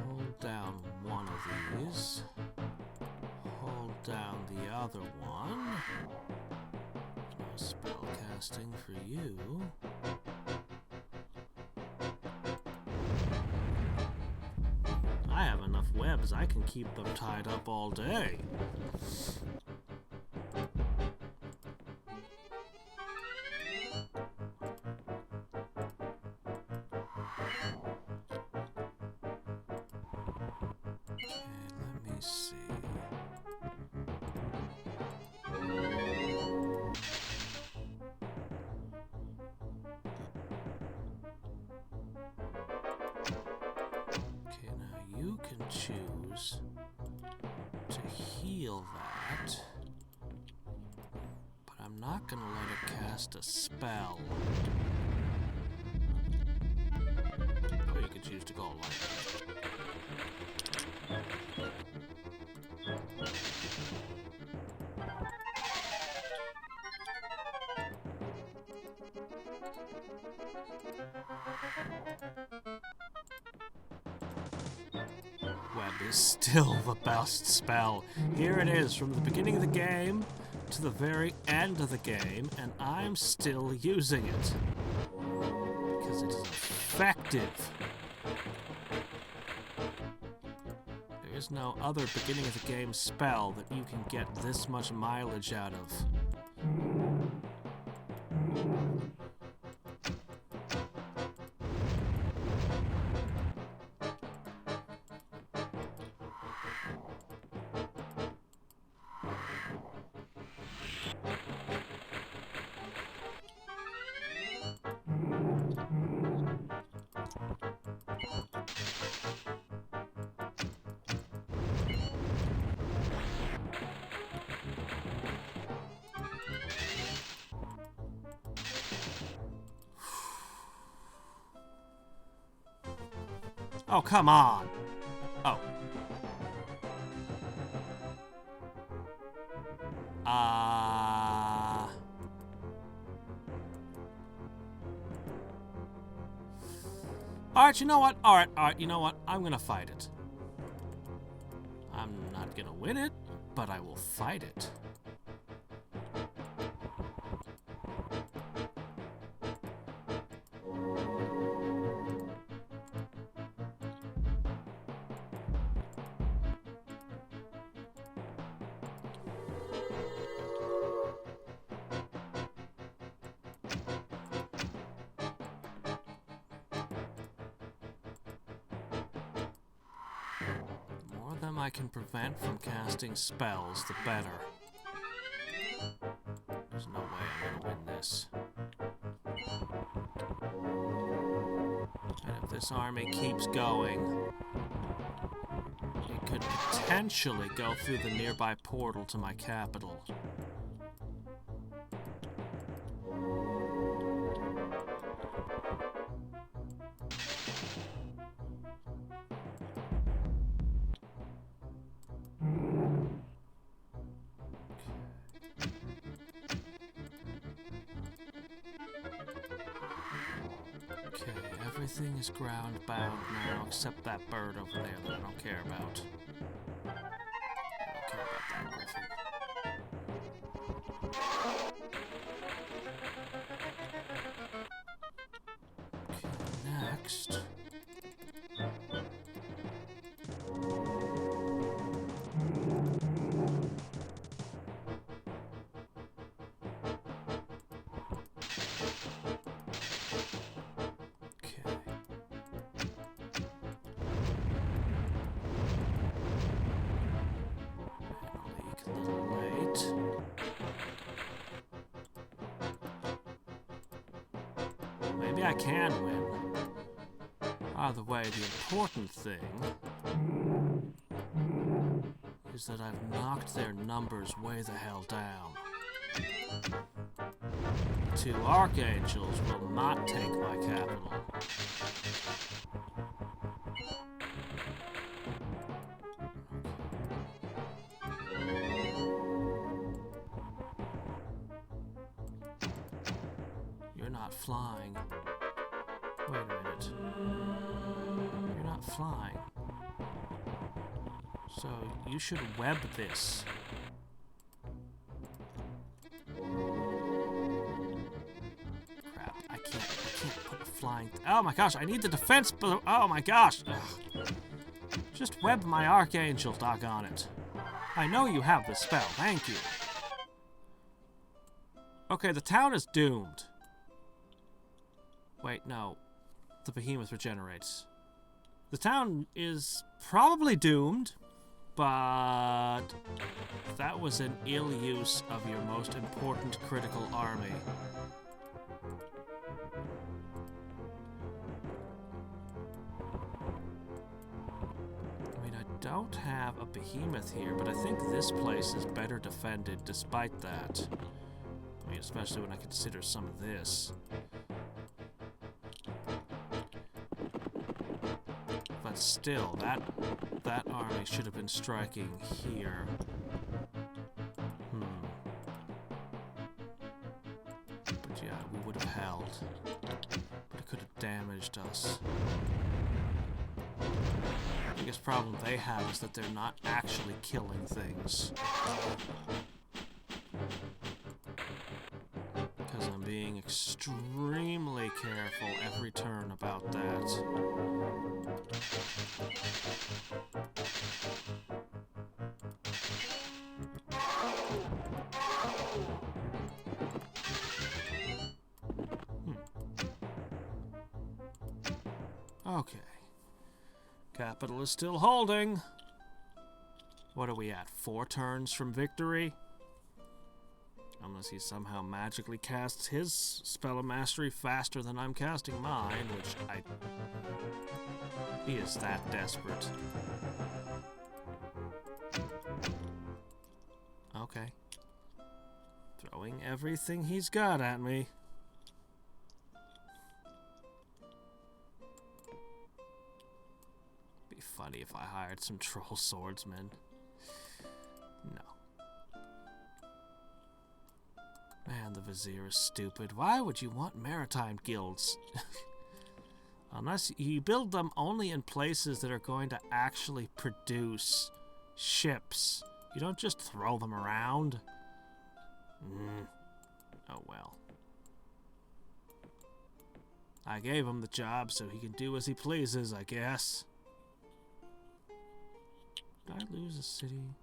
Hold down one of these. Hold down the other one. No spell casting for you. I have enough webs, I can keep them tied up all day. Choose to heal that, but I'm not gonna let it cast a spell. Or you can choose to go like is still the best spell. Here it is from the beginning of the game to the very end of the game, and I'm still using it because it is effective. There is no other beginning of the game spell that you can get this much mileage out of. Oh, come on! Oh. Alright, you know what? Alright, you know what? I'm gonna fight it. I'm not gonna win it, but I will fight it. I can prevent from casting spells, the better. There's no way I'm gonna win this. And if this army keeps going, it could potentially go through the nearby portal to my capital. Everything is ground bound now, except that bird over there that I don't care about. I don't care about that griffin. Okay, next. Maybe I can win. Either way, the important thing is that I've knocked their numbers way the hell down. 2 archangels will not take my capital. You're not flying. Wait a minute. You're not flying. So you should web this. Crap, I can't put a flying... Oh my gosh, I need the defense... Oh my gosh! Ugh. Just web my archangel, doggone it. I know you have the spell, thank you. Okay, the town is doomed. Wait, no. The behemoth regenerates. The town is probably doomed, but that was an ill use of your most important critical army. I mean, I don't have a behemoth here, but I think this place is better defended despite that. I mean, especially when I consider some of this. But still, that army should have been striking here. But yeah, we would have held. But it could have damaged us. The biggest problem they have is that they're not actually killing things. Because I'm being extremely careful every turn about that. Okay. Capital is still holding. What are we at? 4 turns from victory? Unless he somehow magically casts his spell of mastery faster than I'm casting mine, which he is that desperate. Okay. Throwing everything he's got at me. Be funny if I hired some troll swordsmen. No. Man, the Vizier is stupid. Why would you want maritime guilds? Unless you build them only in places that are going to actually produce ships. You don't just throw them around. Oh well. I gave him the job so he can do as he pleases, I guess. Did I lose a city?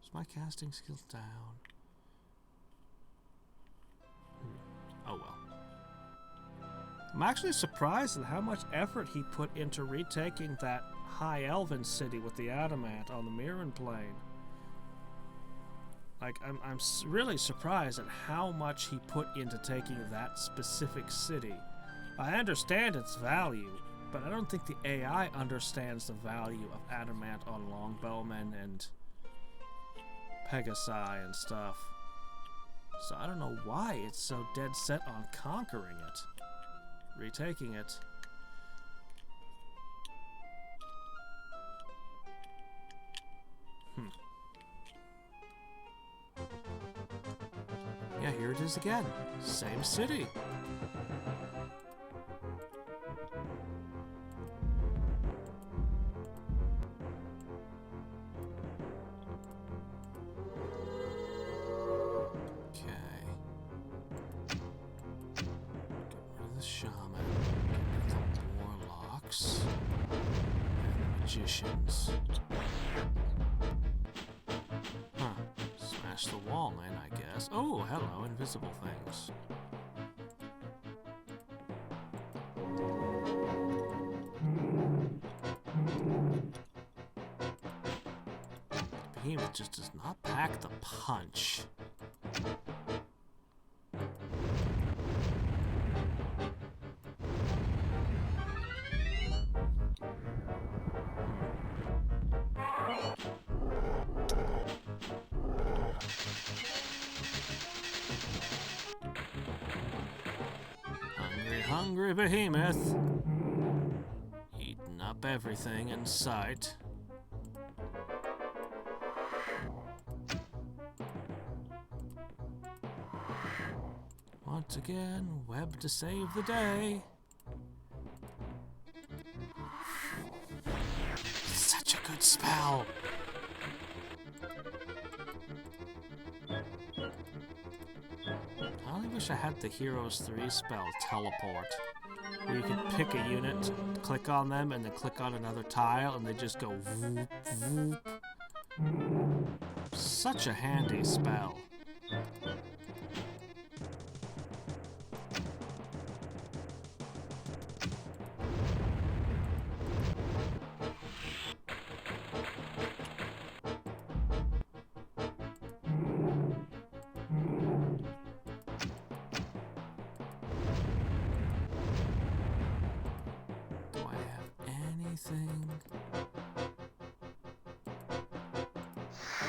Is my casting skill down? Oh well. I'm actually surprised at how much effort he put into retaking that High Elven city with the adamant on the Merlin plane. Like, I'm really surprised at how much he put into taking that specific city. I understand its value, But I don't think the AI understands the value of adamant on longbowmen and Pegasi and stuff. So I don't know why it's so dead set on conquering it. Retaking it. Yeah, here it is again. Same city. Magicians. Huh. Smash the wall in, I guess. Oh, hello, invisible things. Behemoth just does not pack the punch. Hungry behemoth, eating up everything in sight. Once again, web to save the day. Such a good spell. I only wish I had the Heroes 3 spell, Teleport, where you could pick a unit, click on them, and then click on another tile, and they just go voop, voop. Such a handy spell.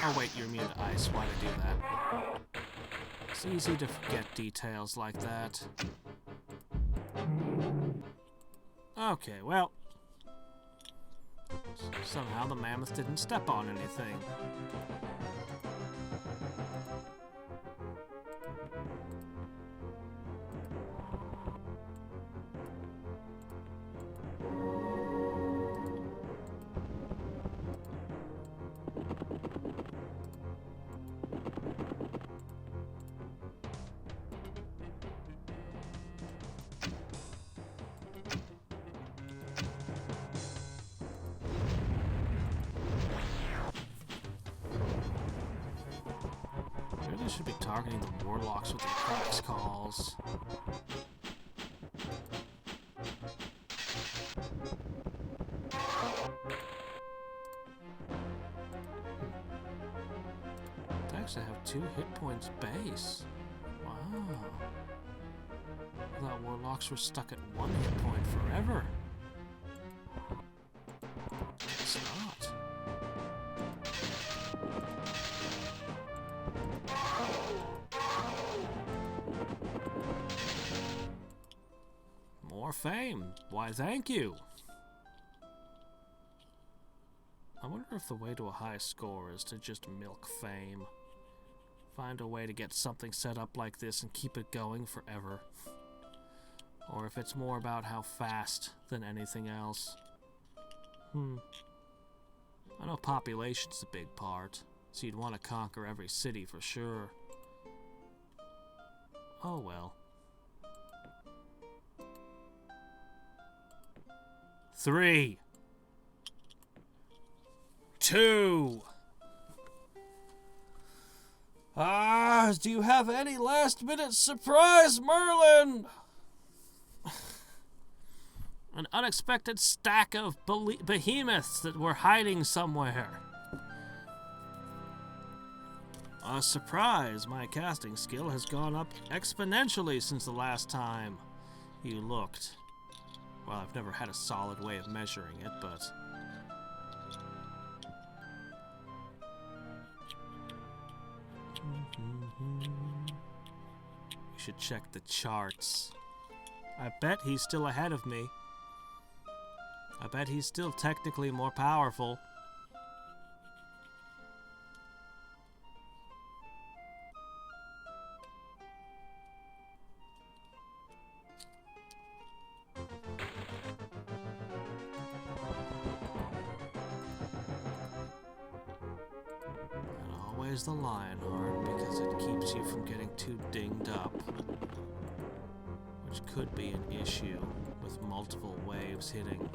Oh wait, you're immune to ice. Why'd I do that? It's easy to forget details like that. Okay, well. Somehow the mammoth didn't step on anything. Maybe I should be targeting the warlocks with the Hadriex calls. They actually have 2 hit points base. Wow. I thought warlocks were stuck at 1 hit point forever. Guess not. More fame. Why, thank you. I wonder if the way to a high score is to just milk fame. Find a way to get something set up like this and keep it going forever. Or if it's more about how fast than anything else. I know population's a big part, so you'd want to conquer every city for sure. Oh well. 3, 2. Do you have any last-minute surprise, Merlin? An unexpected stack of behemoths that were hiding somewhere. A surprise! My casting skill has gone up exponentially since the last time you looked. Well, I've never had a solid way of measuring it, but... We should check the charts. I bet he's still ahead of me. I bet he's still technically more powerful. The Lionheart, because it keeps you from getting too dinged up, which could be an issue with multiple waves hitting.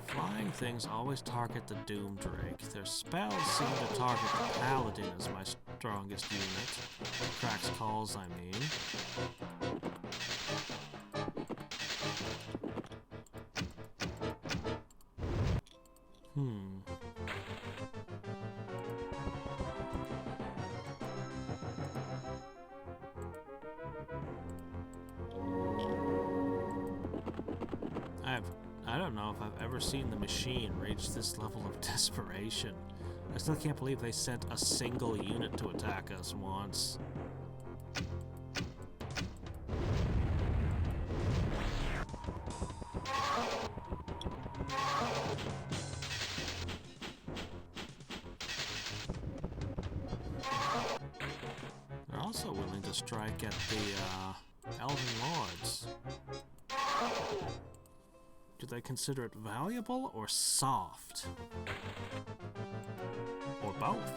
Flying things always target the Doom Drake. Their spells seem to target the Paladin as my strongest unit. Cracks calls, I mean. I don't know if I've ever seen the machine reach this level of desperation. I still can't believe they sent a single unit to attack us once. They're also willing to strike at the Elven Lords. Do they consider it valuable or soft? Or both?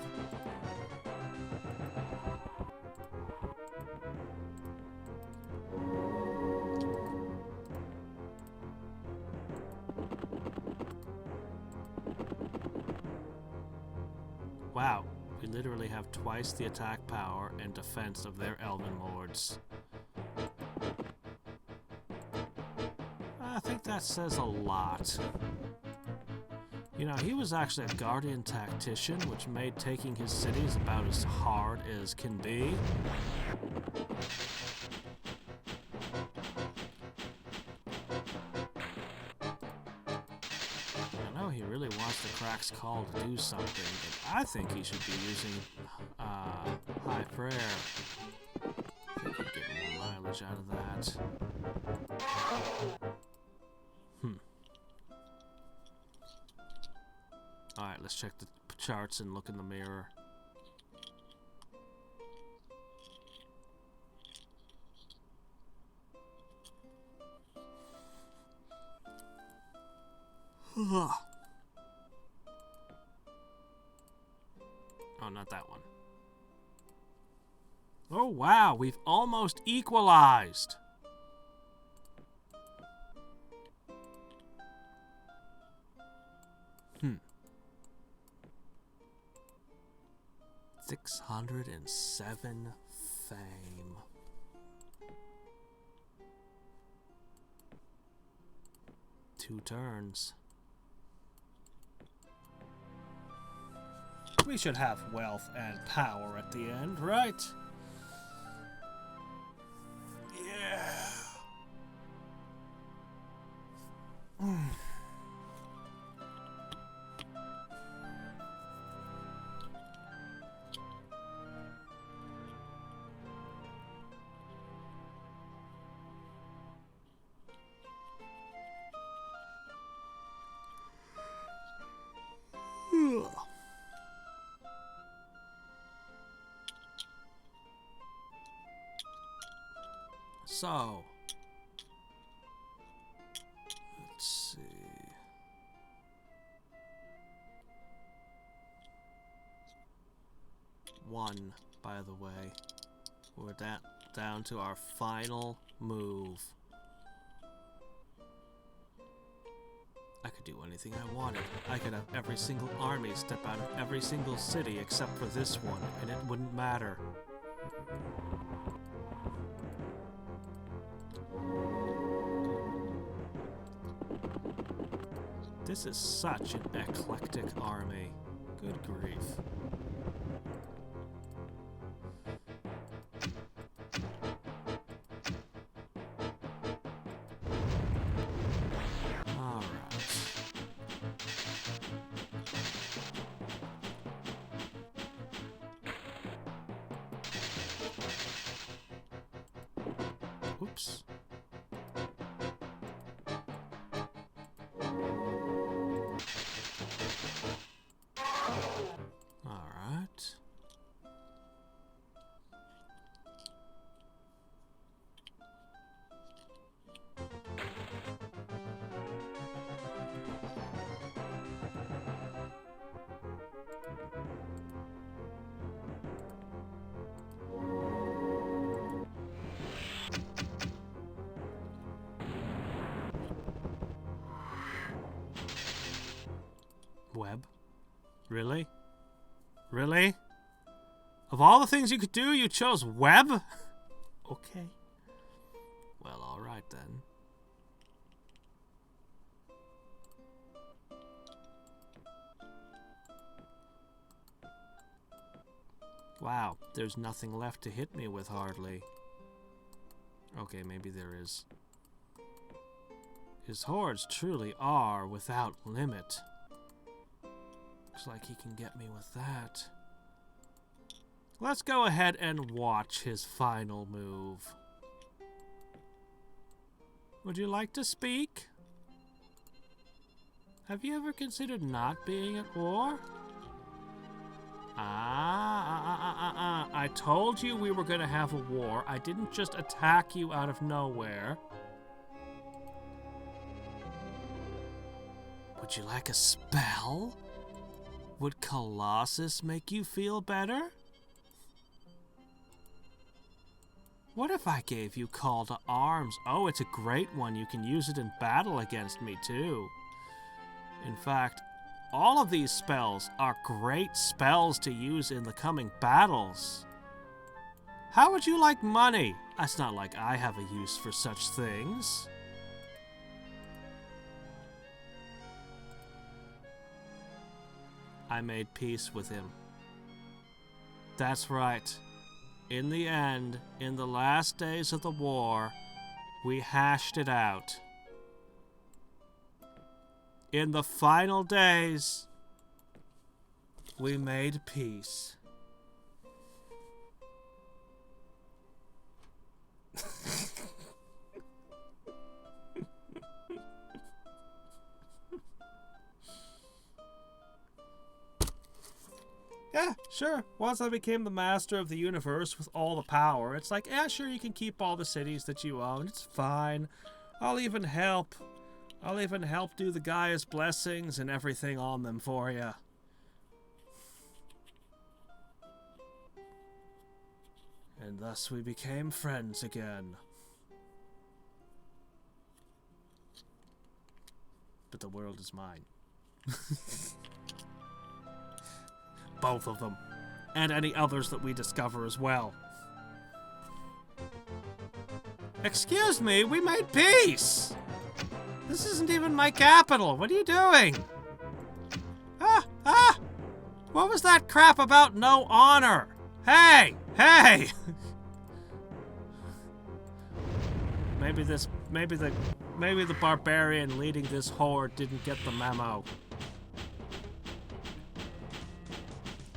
Wow, we literally have twice the attack power and defense of their Elven Lords. I think that says a lot. You know, he was actually a Guardian tactician, which made taking his cities about as hard as can be. I know he really wants the Crack's Call to do something, but I think he should be using High Prayer. I think he'd get more mileage out of that. Alright, let's check the charts and look in the mirror. Oh, not that one. Oh, wow, we've almost equalized. Hmm. 607 fame. Two turns. We should have wealth and power at the end, right? Yeah. So, let's see. One, by the way. We're down to our final move. I could do anything I wanted. I could have every single army step out of every single city except for this one, and it wouldn't matter. This is such an eclectic army. Good grief. Oops. All right. Web? Really? Really? Of all the things you could do, you chose web? Okay. Well, alright then. Wow, there's nothing left to hit me with hardly. Okay, maybe there is. His hordes truly are without limit. Looks like he can get me with that. Let's go ahead and watch his final move. Would you like to speak? Have you ever considered not being at war? I told you we were gonna have a war. I didn't just attack you out of nowhere. Would you like a spell? Would Colossus make you feel better? What if I gave you Call to Arms? Oh, it's a great one. You can use it in battle against me, too. In fact, all of these spells are great spells to use in the coming battles. How would you like money? It's not like I have a use for such things. I made peace with him. That's right. In the end, in the last days of the war, we hashed it out. In the final days, we made peace. Yeah, sure. Once I became the master of the universe with all the power, it's like, yeah, sure, you can keep all the cities that you own. It's fine. I'll even help do the Gaia's blessings and everything on them for you. And thus we became friends again. But the world is mine. Both of them. And any others that we discover as well. Excuse me, we made peace! This isn't even my capital. What are you doing? What was that crap about no honor? Hey! Hey! Maybe the barbarian leading this horde didn't get the memo.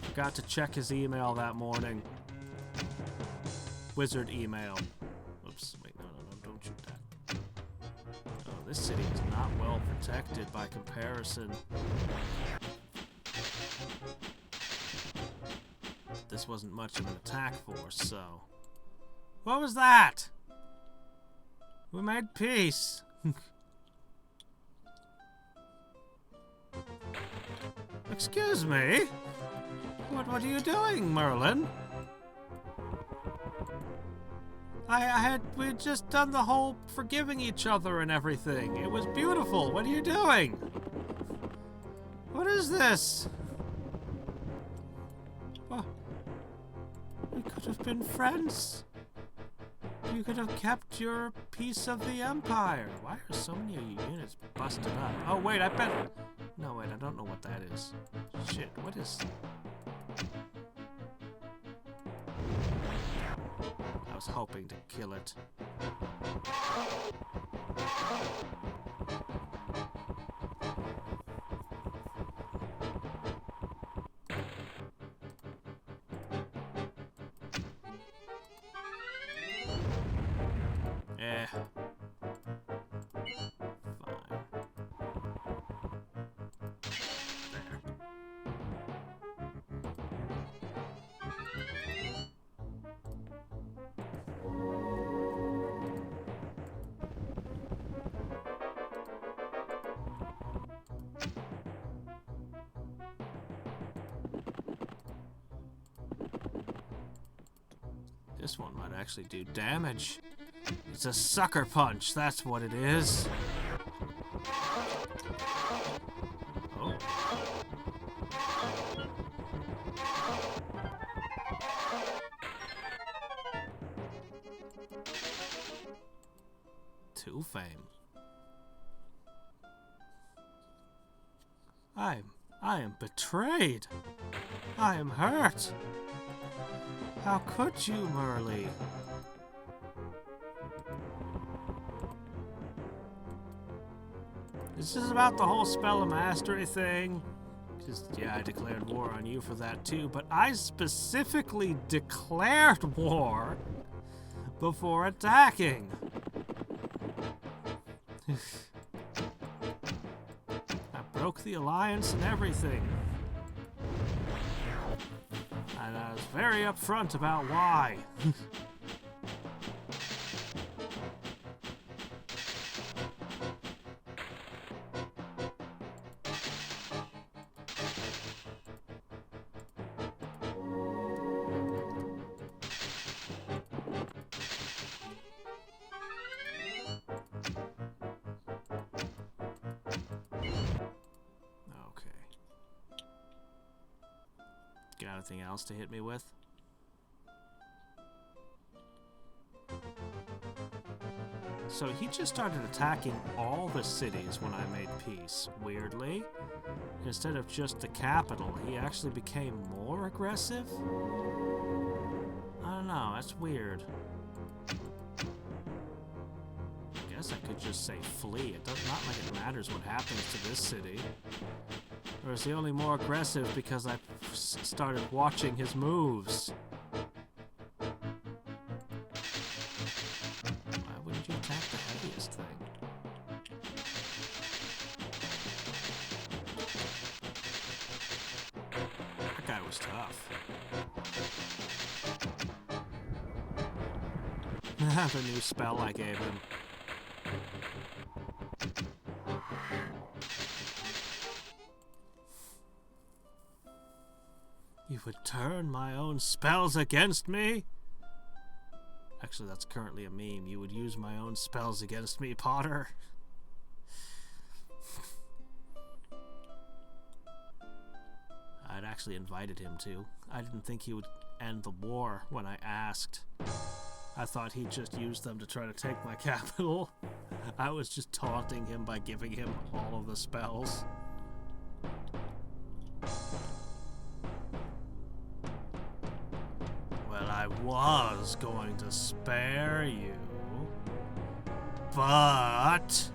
Forgot to check his email that morning. Wizard email. Oops, wait, no, don't shoot that. Oh, this city is not well protected by comparison. This wasn't much of an attack force, so... What was that? We made peace. Excuse me? What are you doing, Merlin? We'd just done the whole forgiving each other and everything. It was beautiful. What are you doing? What is this? Oh, we could have been friends. You could have kept your piece of the empire. Why are so many of your units busted up? Oh, wait, I bet... No, wait, I don't know what that is. Shit, what is... I was hoping to kill it. Fine. This one might actually do damage. It's a sucker punch, that's what it is. Oh. To fame. I am betrayed. I am hurt. How could you, Merlin? Is this about the whole spell of mastery thing? Just, yeah, I declared war on you for that too, but I specifically declared war before attacking. I broke the alliance and everything. And I was very upfront about why. Got anything else to hit me with? So he just started attacking all the cities when I made peace, weirdly. Instead of just the capital, he actually became more aggressive? I don't know, that's weird. I guess I could just say flee. It does not like it matters what happens to this city. Or is he only more aggressive because I started watching his moves? Why wouldn't you attack the heaviest thing? That guy was tough. The new spell I gave him. You would turn my own spells against me? Actually, that's currently a meme. You would use my own spells against me, Potter. I'd actually invited him to. I didn't think he would end the war when I asked. I thought he'd just use them to try to take my capital. I was just taunting him by giving him all of the spells. I was going to spare you, but...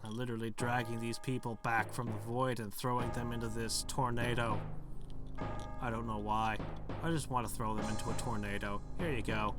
I'm literally dragging these people back from the void and throwing them into this tornado. I don't know why. I just want to throw them into a tornado. Here you go.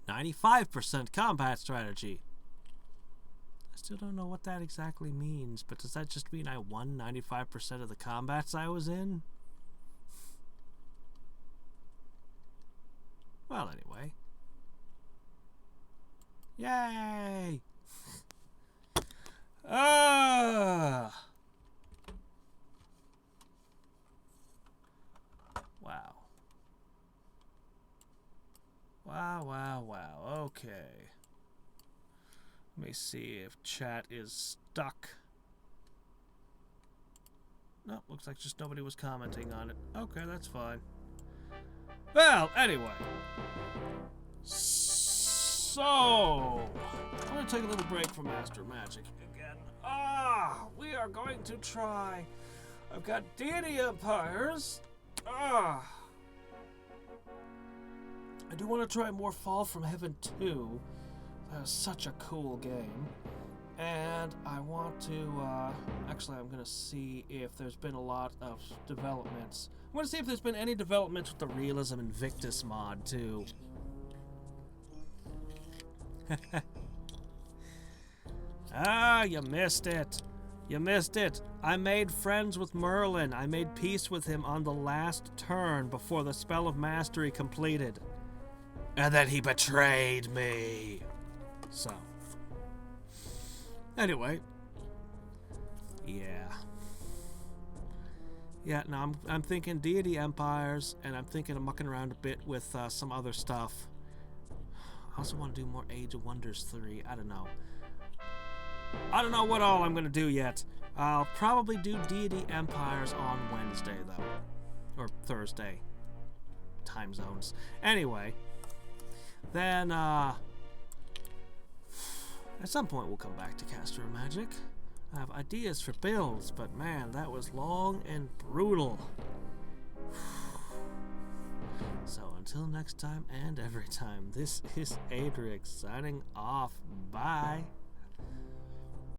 95% combat strategy. I Still don't know what that exactly means, but does that just mean I won 95% of the combats I was in? Well, anyway. Yay! Ah! Wow. Wow, wow, wow. Okay. Let me see if chat is stuck. Nope, looks like just nobody was commenting on it. Okay, that's fine. Well, anyway. So, I'm going to take a little break from Master Magic again. We are going to try. I've got Deity Empires. I do want to try more Fall from Heaven 2. That was such a cool game. And I want to, actually I'm going to see if there's been a lot of developments. I want to see if there's been any developments with the Realism Invictus mod, too. You missed it. You missed it. I made friends with Merlin. I made peace with him on the last turn before the Spell of Mastery completed. And then he betrayed me. So. Anyway. Yeah. Yeah, no, I'm thinking Deity Empires, and I'm thinking of mucking around a bit with some other stuff. I also want to do more Age of Wonders 3. I don't know. I don't know what all I'm going to do yet. I'll probably do Deity Empires on Wednesday, though. Or Thursday. Time zones. Anyway. Then, at some point we'll come back to Caster Magic. I have ideas for builds, but man, that was long and brutal. So until next time and every time, this is Hadriex signing off. Bye.